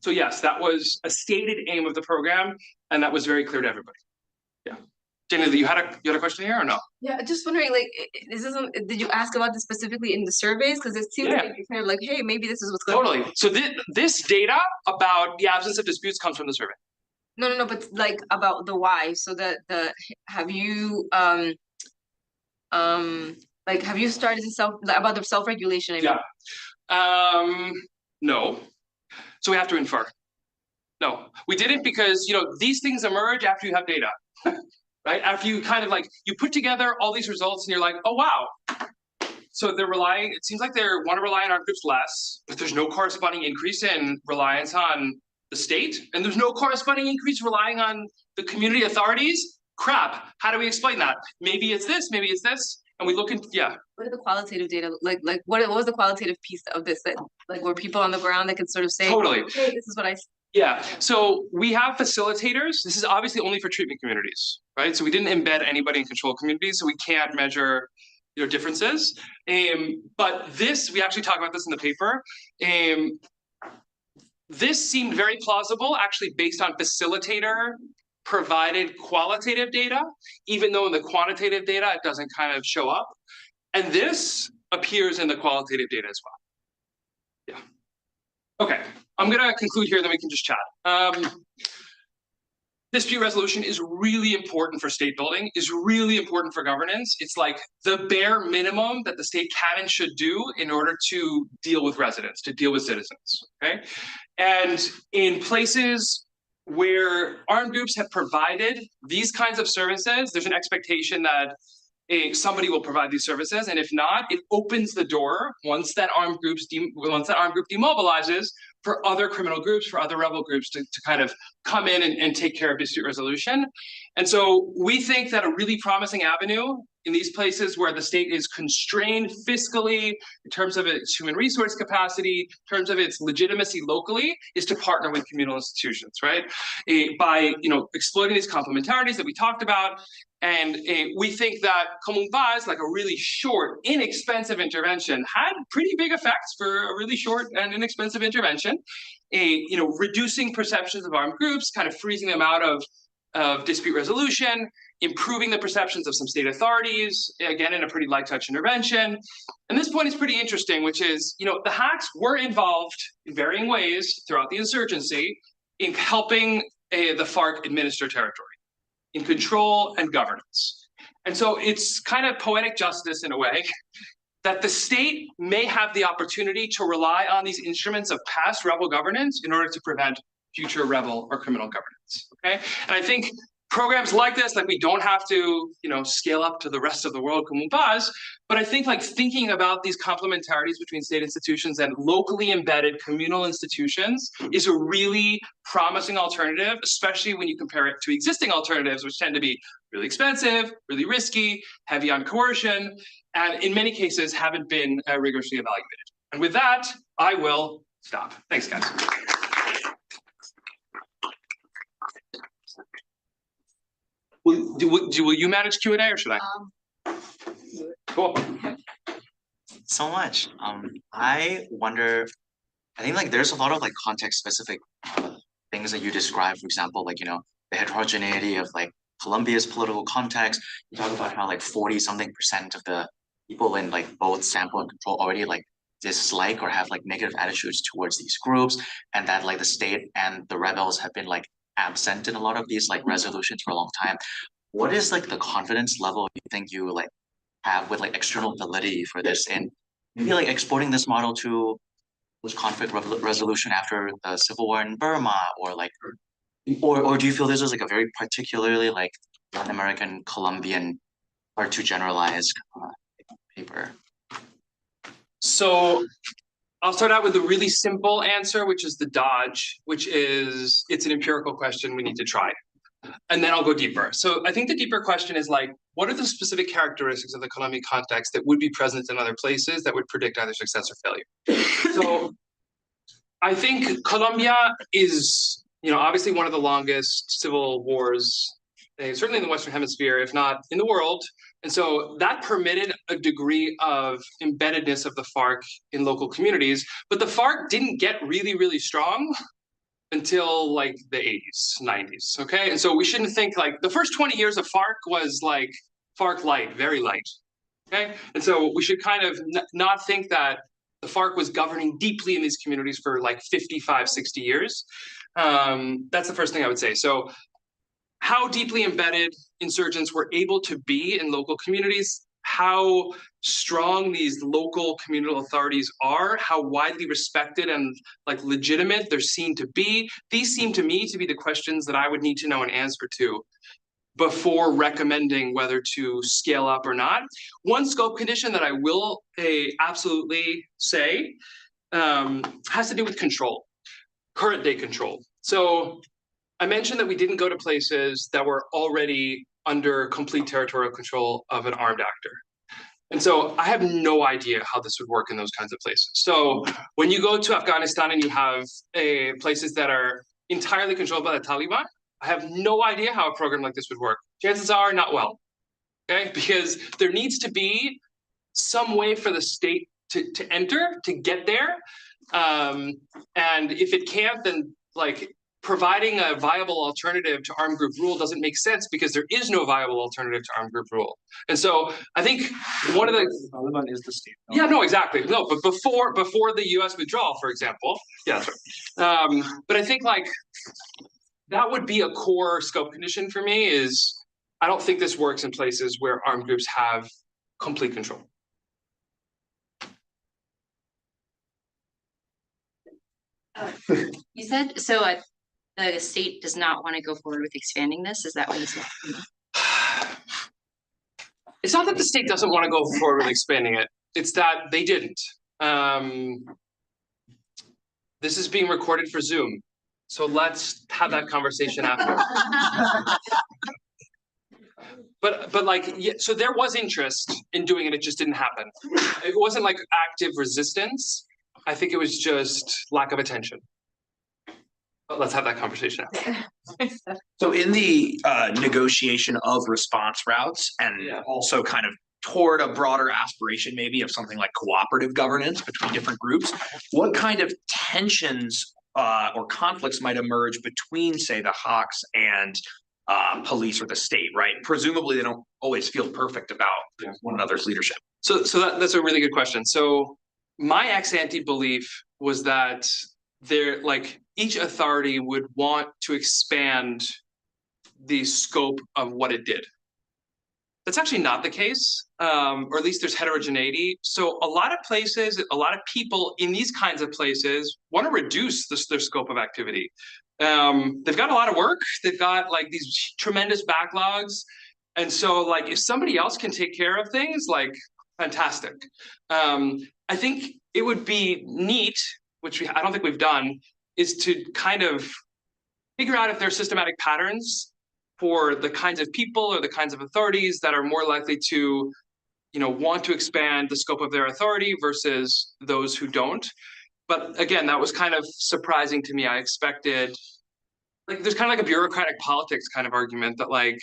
So yes, that was a stated aim of the program, and that was very clear to everybody. Yeah. Jenny, you had a question here or no? Yeah, just wondering, like, did you ask about this specifically in the surveys? Because it seems like you're kind of like, hey, maybe this is what's going on. Totally. So this data about the absence of disputes comes from the survey. No, but like about the why. So have you have you started to about the self-regulation? No. So we have to infer. No, we didn't because these things emerge after you have data. Right? After you kind of you put together all these results and you're like, oh wow. So they're relying, it seems like they want to rely on armed groups less, but there's no corresponding increase in reliance on the state, and there's no corresponding increase relying on the community authorities. Crap, how do we explain that? Maybe it's this, maybe it's this. And we look into, What are the qualitative data, like what was the qualitative piece of this that were people on the ground that could sort of say, totally, hey, this is what I see. Yeah, so we have facilitators. This is obviously only for treatment communities, right? So we didn't embed anybody in control communities, so we can't measure differences. But this, we actually talk about this in the paper. This seemed very plausible, actually based on facilitator provided qualitative data, even though in the quantitative data, it doesn't kind of show up. And this appears in the qualitative data as well. Yeah. Okay, I'm gonna conclude here, then we can just chat. Dispute resolution is really important for state building, is really important for governance. It's like the bare minimum that the state can and should do in order to deal with residents, to deal with citizens, okay? And in places where armed groups have provided these kinds of services, there's an expectation that somebody will provide these services, and if not, it opens the door once that armed group demobilizes for other criminal groups, for other rebel groups to kind of come in and take care of dispute resolution. And so we think that a really promising avenue in these places where the state is constrained fiscally in terms of its human resource capacity, in terms of its legitimacy locally, is to partner with communal institutions, right? By exploiting these complementarities that we talked about. And we think that ComunPaz, like a really short, inexpensive intervention, had pretty big effects for a really short and inexpensive intervention. Reducing perceptions of armed groups, kind of freezing them out of dispute resolution, improving the perceptions of some state authorities, again, in a pretty light touch intervention. And this point is pretty interesting, which is, the hacks were involved in varying ways throughout the insurgency in helping the FARC administer territory, in control and governance. And so it's kind of poetic justice in a way that the state may have the opportunity to rely on these instruments of past rebel governance in order to prevent future rebel or criminal governance, okay? And I think programs like this, we don't have to, scale up to the rest of the world, ComunPaz, but I think thinking about these complementarities between state institutions and locally embedded communal institutions is a really promising alternative, especially when you compare it to existing alternatives, which tend to be really expensive, really risky, heavy on coercion, and in many cases haven't been rigorously evaluated. And with that, I will stop. Thanks, guys. Will you manage Q&A or should I? Cool. So much. I wonder, I think there's a lot of context specific things that you describe, for example, the heterogeneity of Colombia's political context. You talk about how 40-something% of the people in both sample and control already dislike or have negative attitudes towards these groups, and that the state and the rebels have been absent in a lot of these resolutions for a long time. What is the confidence level you think you have with external validity for this, and maybe exporting this model to conflict resolution after the civil war in Burma, or do you feel this is a very particularly Latin American, Colombian, hard to generalize paper? So I'll start out with a really simple answer, which is the dodge, which is it's an empirical question we need to try. And then I'll go deeper. So I think the deeper question is like, what are the specific characteristics of the Colombian context that would be present in other places that would predict either success or failure? So I think Colombia is, obviously one of the longest civil wars, certainly in the Western Hemisphere, if not in the world. And so that permitted a degree of embeddedness of the FARC in local communities, but the FARC didn't get really, really strong until like the 80s, 90s, okay? And so we shouldn't think like the first 20 years of FARC was like FARC light, very light, okay? And so we should kind of not think that the FARC was governing deeply in these communities for like 55, 60 years. That's the first thing I would say. So how deeply embedded insurgents were able to be in local communities, how strong these local communal authorities are, how widely respected and like legitimate they're seen to be. These seem to me to be the questions that I would need to know an answer to before recommending whether to scale up or not. One scope condition that I will absolutely say has to do with control, current day control. So I mentioned that we didn't go to places that were already under complete territorial control of an armed actor. And so I have no idea how this would work in those kinds of places. So when you go to Afghanistan and you have places that are entirely controlled by the Taliban, I have no idea how a program like this would work. Chances are not well, okay? Because there needs to be some way for the state to enter, to get there. And if it can't, then like providing a viable alternative to armed group rule doesn't make sense because there is no viable alternative to armed group rule. And so I think one of the Taliban is the state. No? Yeah, no, exactly. No, but before the US withdrawal, for example. Yeah, that's right. But I think like that would be a core scope condition for me is I don't think this works in places where armed groups have complete control. You said so. The state does not want to go forward with expanding this. Is that what you said? It's not that the state doesn't want to go forward with expanding it. It's that they didn't. This is being recorded for Zoom, so let's have that conversation after. But like, yeah, so there was interest in doing it. It just didn't happen. It wasn't like active resistance. I think it was just lack of attention. But let's have that conversation after. So in the negotiation of response routes and also kind of toward a broader aspiration maybe of something like cooperative governance between different groups, what kind of tensions or conflicts might emerge between, say, the Hawks and police or the state, right? Presumably they don't always feel perfect about one another's leadership. So that's a really good question. So my ex-ante belief was that each authority would want to expand the scope of what it did. That's actually not the case, or at least there's heterogeneity. So a lot of places, a lot of people in these kinds of places want to reduce their scope of activity. They've got a lot of work. They've got like these tremendous backlogs. And so like if somebody else can take care of things, like fantastic. I think it would be neat, which I don't think we've done, is to kind of figure out if there are systematic patterns for the kinds of people or the kinds of authorities that are more likely to, want to expand the scope of their authority versus those who don't. But again, that was kind of surprising to me. I expected, there's kind of like a bureaucratic politics kind of argument that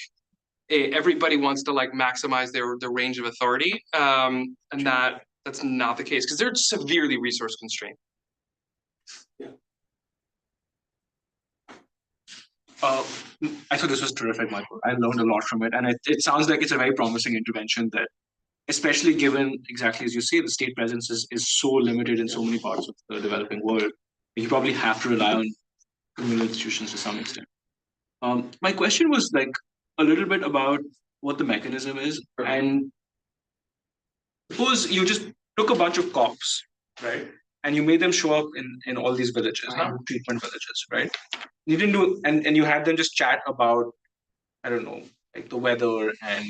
everybody wants to maximize their range of authority, and that's not the case because they're severely resource constrained. I thought this was terrific, Michael. I learned a lot from it. And it sounds like it's a very promising intervention that, especially given exactly as you say, the state presence is so limited in so many parts of the developing world, you probably have to rely on communal institutions to some extent. My question was a little bit about what the mechanism is. And suppose you just took a bunch of cops, right? And you made them show up in all these villages, treatment villages, right? You didn't do, and you had them just chat about, I don't know, the weather and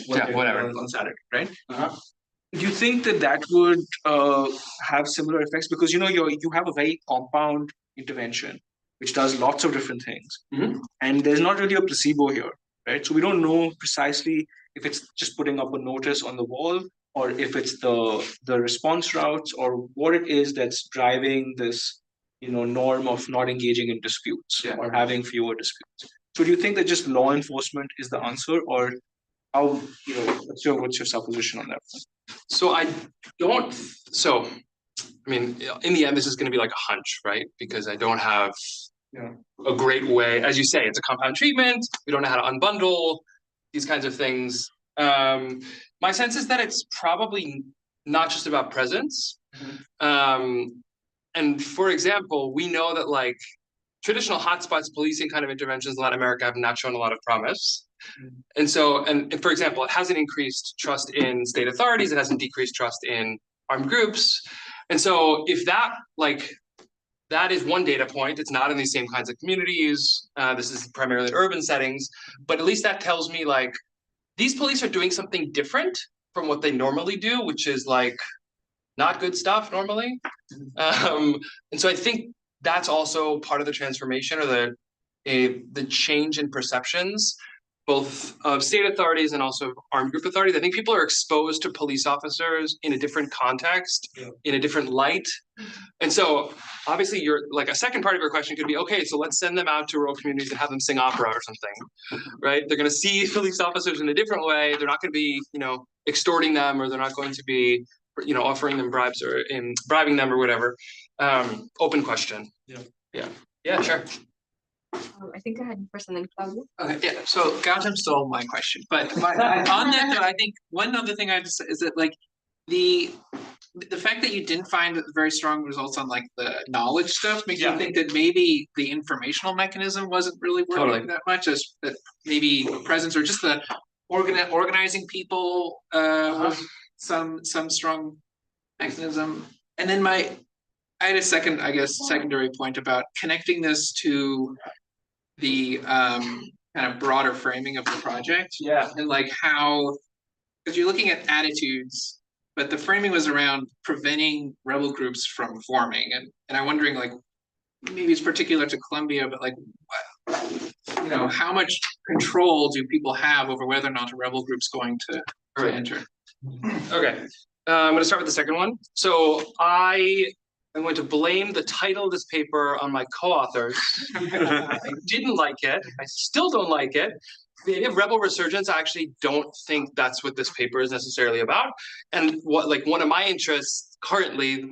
whatever on Saturday, right? Do you think that would have similar effects? Because you have a very compound intervention which does lots of different things. Mhm. And there's not really a placebo here, right? So we don't know precisely if it's just putting up a notice on the wall or if it's the response routes or what it is that's driving this, norm of not engaging in disputes or having fewer disputes. So do you think that just law enforcement is the answer, or how, what's your supposition on that? So I don't, so, I mean, in the end, this is gonna be like a hunch, right? Because I don't have a great way, as you say, it's a compound treatment, we don't know how to unbundle these kinds of things. My sense is that it's probably not just about presence. And for example, we know that like traditional hotspots policing kind of interventions in Latin America have not shown a lot of promise. And so, and for example, it hasn't increased trust in state authorities, it hasn't decreased trust in armed groups. And so if that, like, that is one data point, it's not in these same kinds of communities, this is primarily in urban settings, but at least that tells me like, these police are doing something different from what they normally do, which is like, not good stuff normally. And so I think that's also part of the transformation or the change in perceptions, both of state authorities and also armed group authorities. I think people are exposed to police officers in a different context, in a different light. And so obviously you're like a second part of your question could be, okay, so let's send them out to rural communities and have them sing opera or something, right? They're gonna see police officers in a different way. They're not gonna be, extorting them, or they're not going to be, offering them bribes or bribing them or whatever. Open question. Yeah, sure. I think I had first and then Claudia. Okay, yeah, so Gautam stole my question, but on that note, I think one other thing I have to say is that like the fact that you didn't find very strong results on like the knowledge stuff makes me think that maybe the informational mechanism wasn't really working that much, as that maybe presence or just the organizing people was some strong mechanism. And then I had a secondary point about connecting this to the kind of broader framing of the project. Yeah. And like how, because you're looking at attitudes, but the framing was around preventing rebel groups from forming. And I'm wondering like, maybe it's particular to Colombia, but like, how much control do people have over whether or not a rebel group's going to enter? Okay, I'm gonna start with the second one. So I'm going to blame the title of this paper on my co-authors. I didn't like it. I still don't like it. The idea of rebel resurgence, I actually don't think that's what this paper is necessarily about. And one of my interests currently,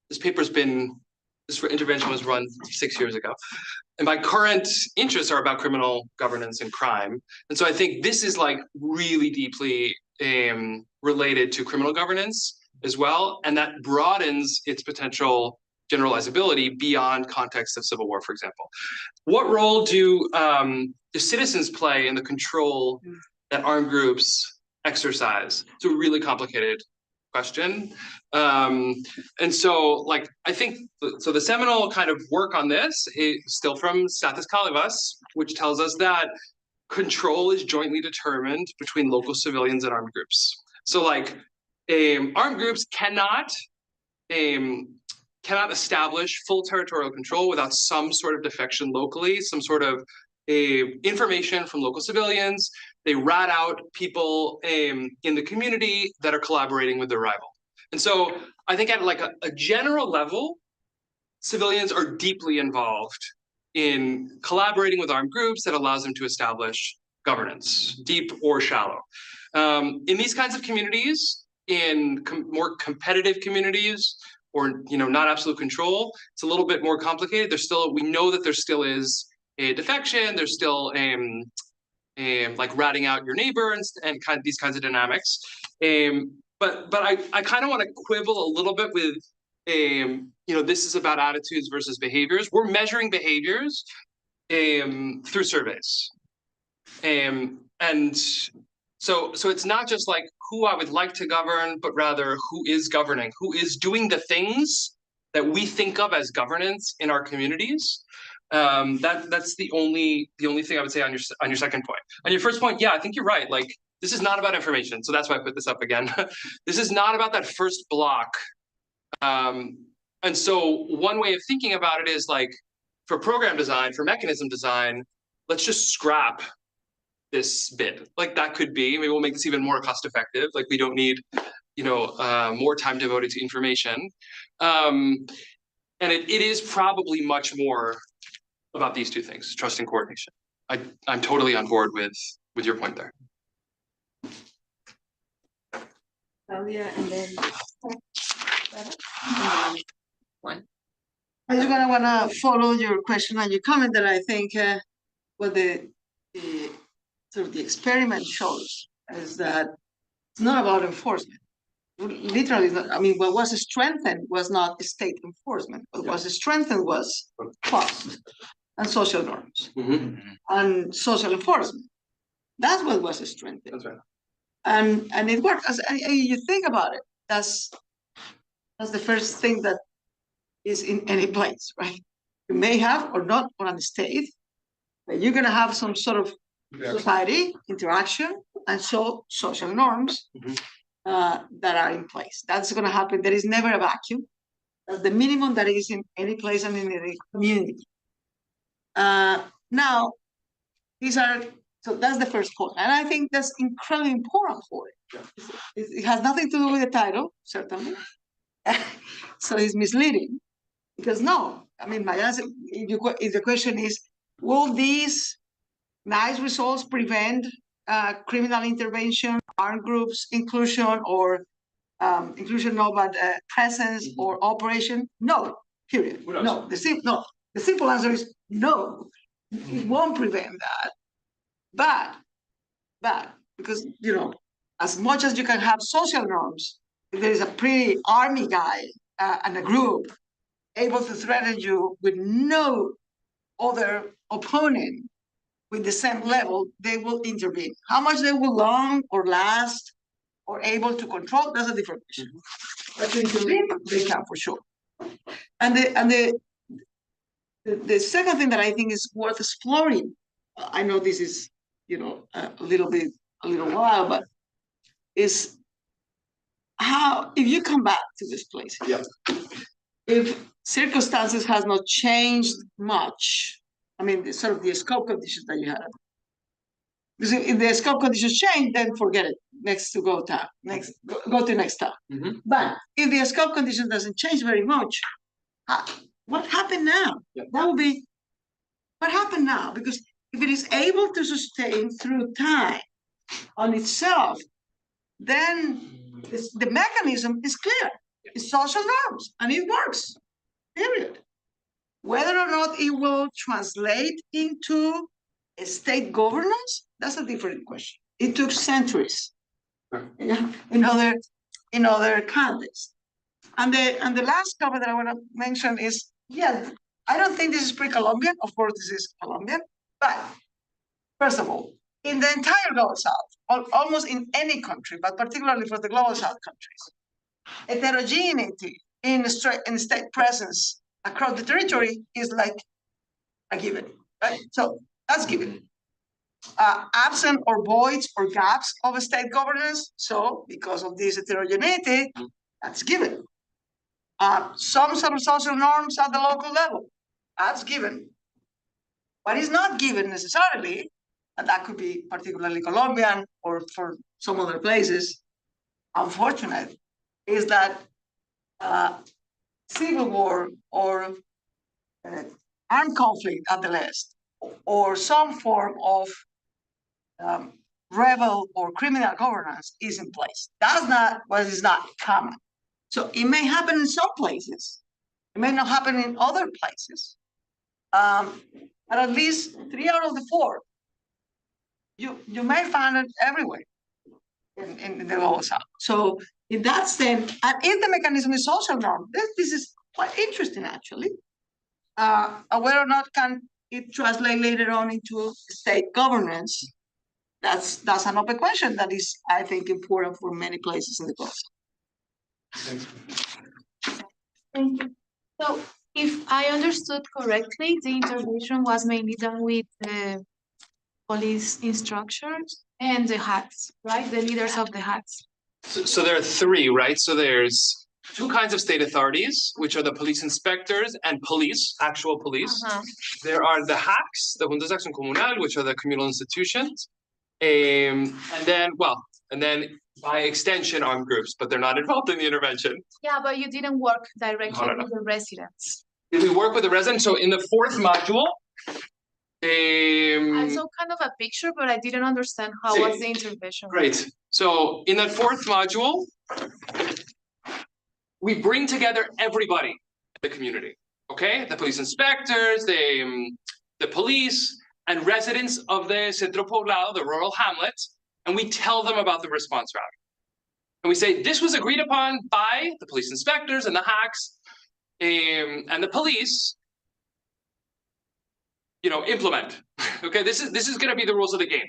this intervention was run 6 years ago. And my current interests are about criminal governance and crime. And so I think this is like really deeply related to criminal governance as well, and that broadens its potential generalizability beyond context of civil war, for example. What role do citizens play in the control that armed groups exercise? It's a really complicated question. And so like, I think, so the seminal kind of work on this is still from Stathis Kalivas, which tells us that control is jointly determined between local civilians and armed groups. So like, armed groups cannot establish full territorial control without some sort of defection locally, some sort of information from local civilians. They rat out people in the community that are collaborating with their rival. And so I think at like a general level, civilians are deeply involved in collaborating with armed groups that allows them to establish governance, deep or shallow. In these kinds of communities, in more competitive communities, or not absolute control, it's a little bit more complicated. We know that there still is a defection. There's still like ratting out your neighbor and kind of these kinds of dynamics. But I kind of want to quibble a little bit with this is about attitudes versus behaviors. We're measuring behaviors through surveys, and so it's not just like who I would like to govern, but rather who is governing, who is doing the things that we think of as governance in our communities. That's the only thing I would say on your second point. On your first point, yeah, I think you're right. Like, this is not about information, so that's why I put this up again. This is not about that first block. And so one way of thinking about it is like, for program design, for mechanism design, let's just scrap this bit. Like that could be, maybe we'll make this even more cost effective. Like we don't need, more time devoted to information. And it is probably much more about these two things, trust and coordination. I'm totally on board with your point there. Claudia, and then. One. I just wanna follow your question and your comment that I think what the sort of the experiment shows is that it's not about enforcement. Literally, I mean, what was strengthened was not state enforcement. What was strengthened was trust and social norms and social enforcement. That's what was strengthened. That's right. And it worked. As you think about it, that's the first thing that is in any place, right? You may have or not on a state, but you're gonna have some sort of society interaction and so social norms that are in place. That's gonna happen. There is never a vacuum. That's the minimum that is in any place and in any community. Now, so that's the first point. And I think that's incredibly important for it. It has nothing to do with the title, certainly. So it's misleading. Because no, I mean, my answer, if the question is, will these nice results prevent criminal intervention, armed groups inclusion, or inclusion no, but presence or operation? No, period. No, the simple answer is no. It won't prevent that. But because as much as you can have social norms, if there is a pretty army guy and a group able to threaten you with no other opponent with the same level, they will intervene. How much they will long or last or able to control, that's a different issue. But to intervene, they can for sure. And the second thing that I think is worth exploring, I know this is a little while, but is how, if you come back to this place, if circumstances has not changed much, I mean, the scope conditions that you had. Because if the scope conditions change, then forget it. Next to go to next tab. But if the scope condition doesn't change very much, what happened now? That would be what happened now. Because if it is able to sustain through time on itself, then the mechanism is clear. It's social norms and it works. Period. Whether or not it will translate into a state governance, that's a different question. It took centuries in other contexts. And the last comment that I want to mention is, I don't think this is pre-Colombian. Of course, this is Colombian. But first of all, in the entire Global South, almost in any country, but particularly for the Global South countries, heterogeneity in state presence across the territory is like a given, right? So that's given. Absent or voids or gaps of a state governance, so because of this heterogeneity, that's given. Some sort of social norms at the local level, that's given. What is not given necessarily, and that could be particularly Colombian or for some other places, unfortunate, is that civil war or armed conflict at the least, or some form of rebel or criminal governance is in place. That's not what is not common. So it may happen in some places. It may not happen in other places. But at least 3 out of the 4, you may find it everywhere in the Global South. So in that sense, and if the mechanism is social norm, this is quite interesting actually. Whether or not can it translate later on into state governance, that's an open question that is, I think, important for many places in the Global South. Thank you. So if I understood correctly, the intervention was mainly done with the police instructors and the hats, right? The leaders of the hats. So there are 3, right? So there's two kinds of state authorities, which are the police inspectors and police, actual police. There are the HACs, the Juntas de Acción Comunal, which are the communal institutions. And then by extension, armed groups, but they're not involved in the intervention. Yeah, but you didn't work directly No. with the residents. Did we work with the residents? So in the fourth module, I saw kind of a picture, but I didn't understand how was the intervention. great. So in that fourth module, we bring together everybody in the community. Okay, the police inspectors, the police, and residents of the Centro Poblado, the rural hamlet, and we tell them about the response route. And we say, this was agreed upon by the police inspectors and the HACs and the police, implement. Okay, this is gonna be the rules of the game.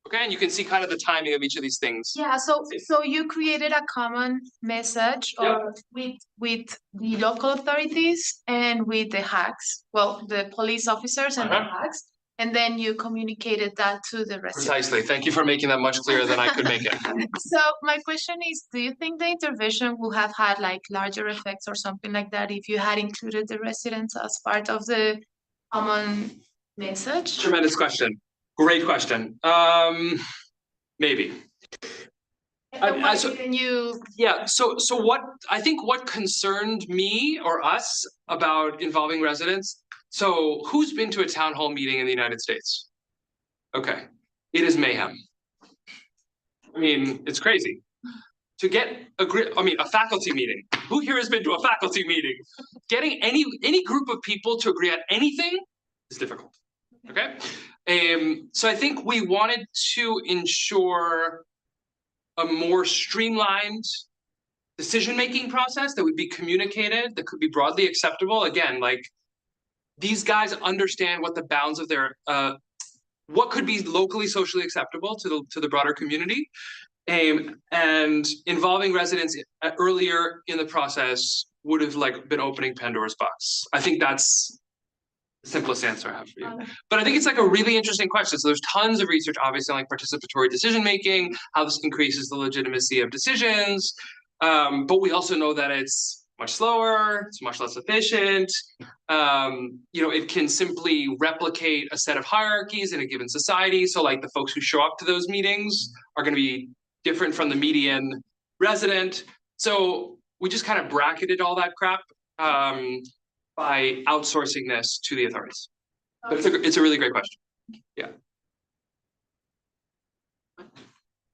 Okay, and you can see kind of the timing of each of these things. Yeah, so you created a common message or with the local authorities and with the HACs, well, the police officers and the HACs, and then you communicated that to the residents. Precisely. Thank you for making that much clearer than I could make it. So my question is, do you think the intervention would have had like larger effects or something like that if you had included the residents as part of the common message? Tremendous question. Great question. Maybe. Why didn't you? Yeah. So what concerned me or us about involving residents? So who's been to a town hall meeting in the United States? Okay, it is mayhem. I mean, it's crazy. To get a faculty meeting. Who here has been to a faculty meeting? Getting any group of people to agree on anything is difficult. Okay. So I think we wanted to ensure a more streamlined decision-making process that would be communicated, that could be broadly acceptable. Again, like these guys understand what the bounds of their what could be locally socially acceptable to the broader community. And involving residents earlier in the process would have been opening Pandora's box. I think that's the simplest answer I have for you. But I think it's a really interesting question. So there's tons of research, obviously, on participatory decision-making, how this increases the legitimacy of decisions. But we also know that it's much slower, it's much less efficient. It can simply replicate a set of hierarchies in a given society. So the folks who show up to those meetings are going to be different from the median resident. So we just kind of bracketed all that crap by outsourcing this to the authorities. But it's a really great question. Yeah.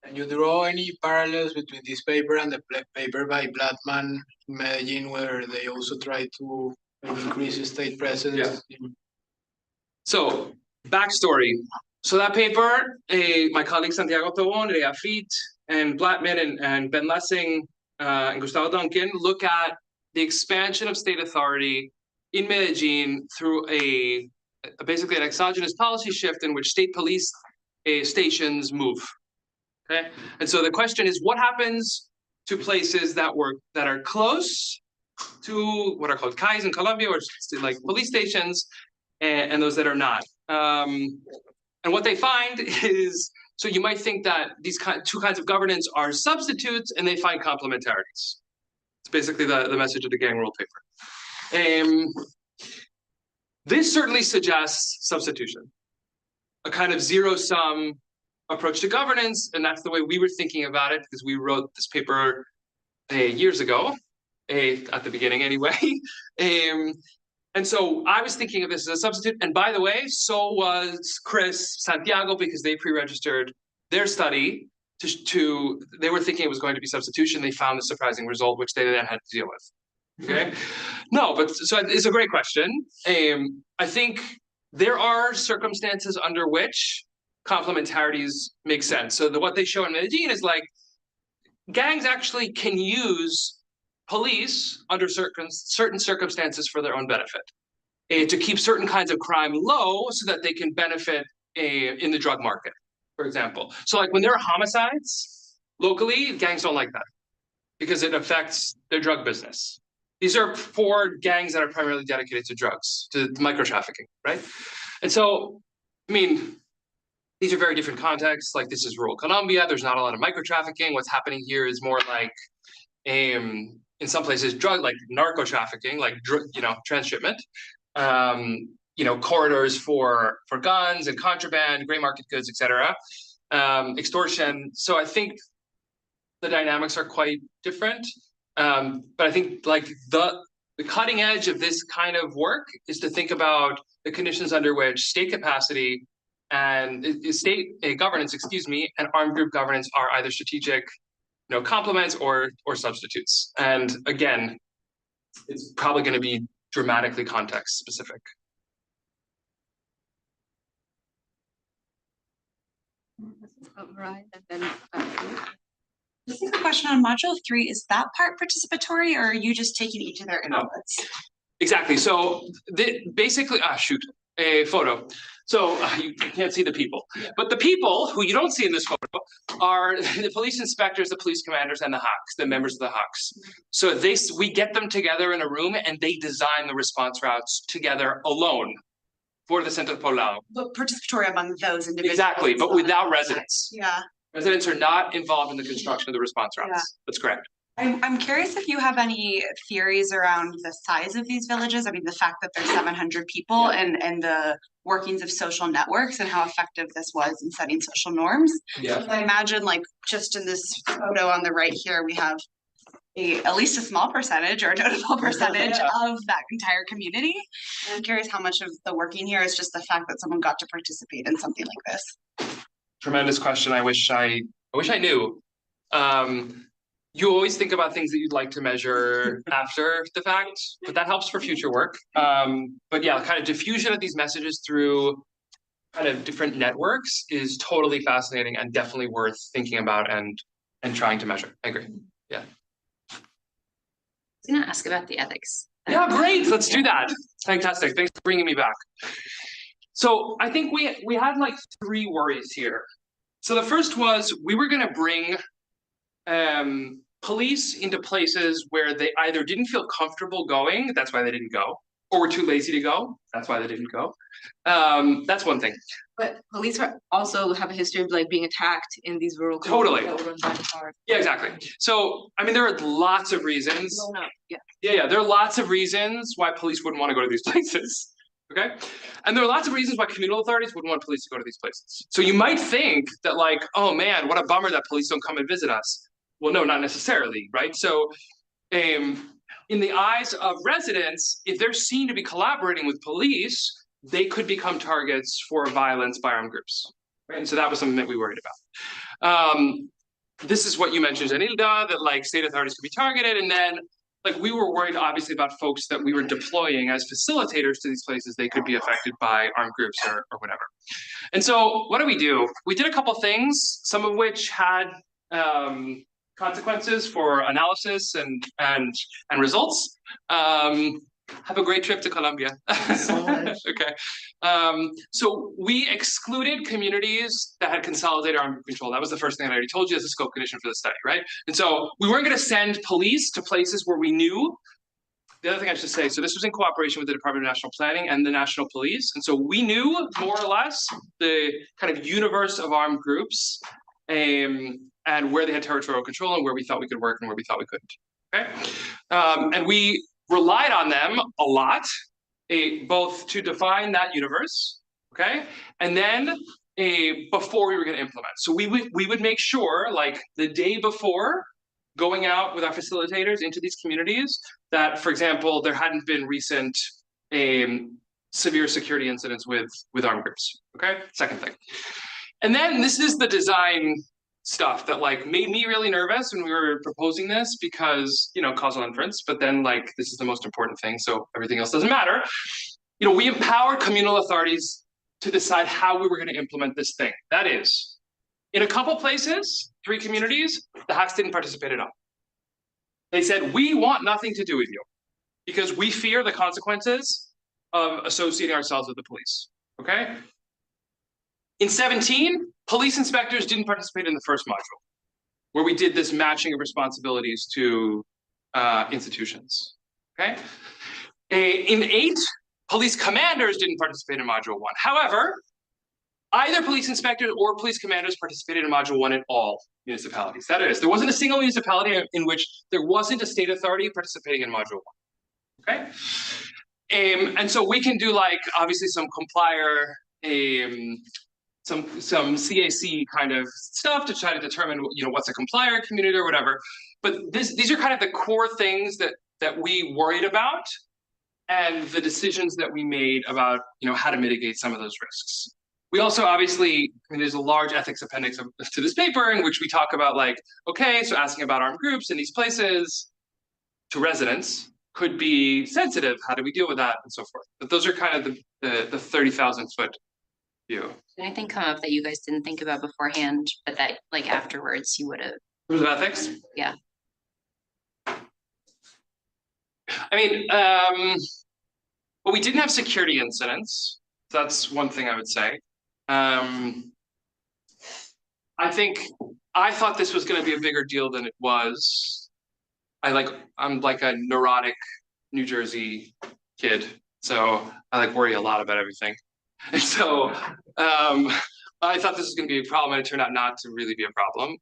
Can you draw any parallels between this paper and the paper by Blattman in Medellin, where they also try to increase state presence? Yeah. So, backstory. So that paper, my colleagues Santiago Tobón, Rea Fit, and Blattman and Ben Lessing and Gustavo Duncan look at the expansion of state authority in Medellin through basically an exogenous policy shift in which state police stations move. Okay, and so the question is, what happens to places that are close to what are called CAIs in Colombia, or like police stations, and those that are not? And what they find is, so you might think that these two kinds of governance are substitutes, and they find complementarities. It's basically the message of the gang rule paper. This certainly suggests substitution, a kind of zero-sum approach to governance, and that's the way we were thinking about it, because we wrote this paper years ago, at the beginning anyway. And so I was thinking of this as a substitute, and by the way, so was Chris, Santiago, because they pre-registered their study they were thinking it was going to be substitution. They found a surprising result, which they then had to deal with. Okay, no, but so it's a great question. I think there are circumstances under which complementarities make sense. So what they show in Medellin is gangs actually can use police under certain circumstances for their own benefit, to keep certain kinds of crime low so that they can benefit in the drug market, for example. So when there are homicides locally, gangs don't like that because it affects their drug business. These are for gangs that are primarily dedicated to drugs, to micro trafficking, right? And so, these are very different contexts. This is rural Colombia. There's not a lot of micro trafficking. What's happening here is more in some places drug like narco trafficking, like transshipment, corridors for guns and contraband, gray market goods, etc., extortion. So I think the dynamics are quite different. But I think like the cutting edge of this kind of work is to think about the conditions under which state capacity and state governance, and armed group governance are either strategic, complements or substitutes. And again, it's probably going to be dramatically context specific. Right, and then This is a question on module 3. Is that part participatory, or are you just taking each of their inputs? Exactly. So basically, a photo. So you can't see the people, but the people who you don't see in this photo are the police inspectors, the police commanders, and the HACs, the members of the HACs. So we get them together in a room and they design the response routes together alone for the Centro Poblado. But participatory among those individuals. Exactly, but without residents. Yeah. Residents are not involved in the construction of the response routes. Yeah. That's correct. I'm curious if you have any theories around the size of these villages. I mean, the fact that there's 700 people and the workings of social networks and how effective this was in setting social norms. Yeah. I imagine like just in this photo on the right here, we have at least a small percentage or a notable percentage of that entire community. And I'm curious how much of the working here is just the fact that someone got to participate in something like this. Tremendous question. I wish I knew. You always think about things that you'd like to measure after the fact, but that helps for future work. But yeah, kind of diffusion of these messages through kind of different networks is totally fascinating and definitely worth thinking about and trying to measure. I agree. Yeah. I was gonna ask about the ethics. Yeah, great. Let's do that. Fantastic. Thanks for bringing me back. So I think we had like 3 worries here. So the first was we were going to bring police into places where they either didn't feel comfortable going, that's why they didn't go, or were too lazy to go, that's why they didn't go. That's one thing. But police also have a history of like being attacked in these rural Totally. communities that were run by the FARC. Yeah, exactly. So, I mean, there are lots of reasons. Well, no, yeah. Yeah, there are lots of reasons why police wouldn't want to go to these places. Okay. And there are lots of reasons why communal authorities wouldn't want police to go to these places. So you might think that like, oh man, what a bummer that police don't come and visit us. Well, no, not necessarily, right? So in the eyes of residents, if they're seen to be collaborating with police, they could become targets for violence by armed groups. Right? And so that was something that we worried about. This is what you mentioned, Anilda, that like state authorities could be targeted. And then like we were worried obviously about folks that we were deploying as facilitators to these places. They could be affected by armed groups or whatever. And so what do? We did a couple things, some of which had consequences for analysis and results. Have a great trip to Colombia. So much. Okay. So we excluded communities that had consolidated armed control. That was the first thing I already told you as a scope condition for the study, right? And so we weren't going to send police to places where we knew. The other thing I should say, so this was in cooperation with the Department of National Planning and the National Police. And so we knew more or less the kind of universe of armed groups and where they had territorial control and where we thought we could work and where we thought we couldn't. Okay. And we relied on them a lot, both to define that universe, okay, and then before we were going to implement. So we would make sure, like the day before going out with our facilitators into these communities, that, for example, there hadn't been recent severe security incidents with armed groups. Okay, second thing, and then this is the design stuff that like made me really nervous when we were proposing this because, causal inference, but then like this is the most important thing, so everything else doesn't matter. We empowered communal authorities to decide how we were going to implement this thing. That is, in a couple places, 3 communities, the HACs didn't participate at all. They said, we want nothing to do with you because we fear the consequences of associating ourselves with the police, okay? In 17, police inspectors didn't participate in the first module, where we did this matching of responsibilities to institutions, okay? In 8, police commanders didn't participate in module 1. However, either police inspectors or police commanders participated in module 1 in all municipalities. That is, there wasn't a single municipality in which there wasn't a state authority participating in module 1. Okay. And so we can do like obviously some complier, some CAC kind of stuff to try to determine, you know, what's a complier community or whatever. But these are kind of the core things that we worried about, and the decisions that we made about, you know, how to mitigate some of those risks. We also obviously, I mean, there's a large ethics appendix to this paper in which we talk about like, okay, so asking about armed groups in these places to residents could be sensitive. How do we deal with that and so forth? But those are kind of the 30,000 foot view. Did anything come up that you guys didn't think about beforehand, but that like afterwards you would have? In terms of ethics? Yeah. I mean, well, we didn't have security incidents. That's one thing I would say. I thought this was going to be a bigger deal than it was. I'm like a neurotic New Jersey kid, so I like worry a lot about everything. And so I thought this was going to be a problem, and it turned out not to really be a problem.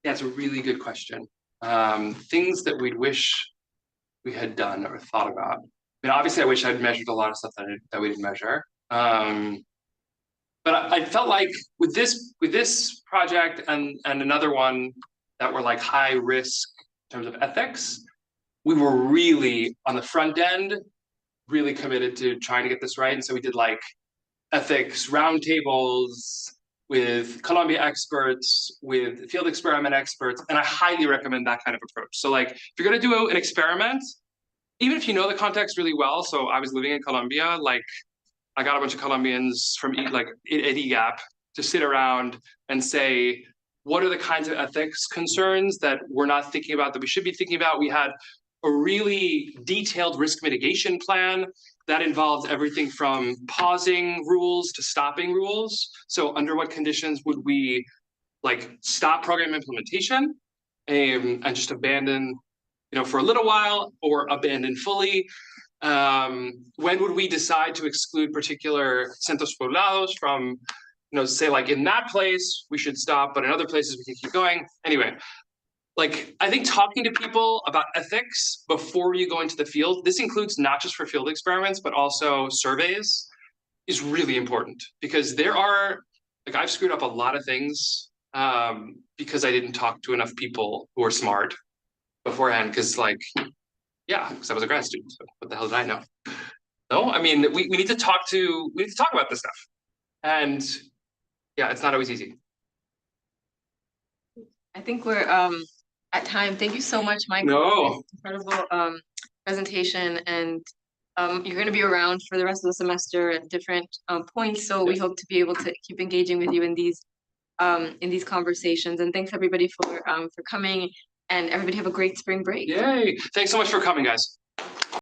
Yeah, it's a really good question. Things that we'd wish we had done or thought about. I mean, obviously, I wish I'd measured a lot of stuff that we didn't measure. But I felt like with this project and another one that were like high risk in terms of ethics, we were really on the front end, really committed to trying to get this right. And so we did like ethics roundtables with Colombia experts, with field experiment experts, and I highly recommend that kind of approach. So like, if you're gonna do an experiment, even if you know the context really well, so I was living in Colombia, like I got a bunch of Colombians from like at EGAP to sit around and say, what are the kinds of ethics concerns that we're not thinking about that we should be thinking about? We had a really detailed risk mitigation plan that involved everything from pausing rules to stopping rules. So under what conditions would we like stop program implementation and just abandon, you know, for a little while or abandon fully? When would we decide to exclude particular centros poblados from, you know, say like in that place we should stop, but in other places we can keep going. Anyway, like I think talking to people about ethics before you go into the field, this includes not just for field experiments, but also surveys, is really important, because there are, like I've screwed up a lot of things because I didn't talk to enough people who are smart beforehand, because like, yeah, because I was a grad student, so what the hell did I know? No, I mean, we need to talk about this stuff. And yeah, it's not always easy. I think we're at time. Thank you so much, Mike. No. Incredible presentation, and you're going to be around for the rest of the semester at different points. So we hope to be able to keep engaging with you in these conversations. And thanks everybody for coming, and everybody have a great spring break. Yay! Thanks so much for coming, guys.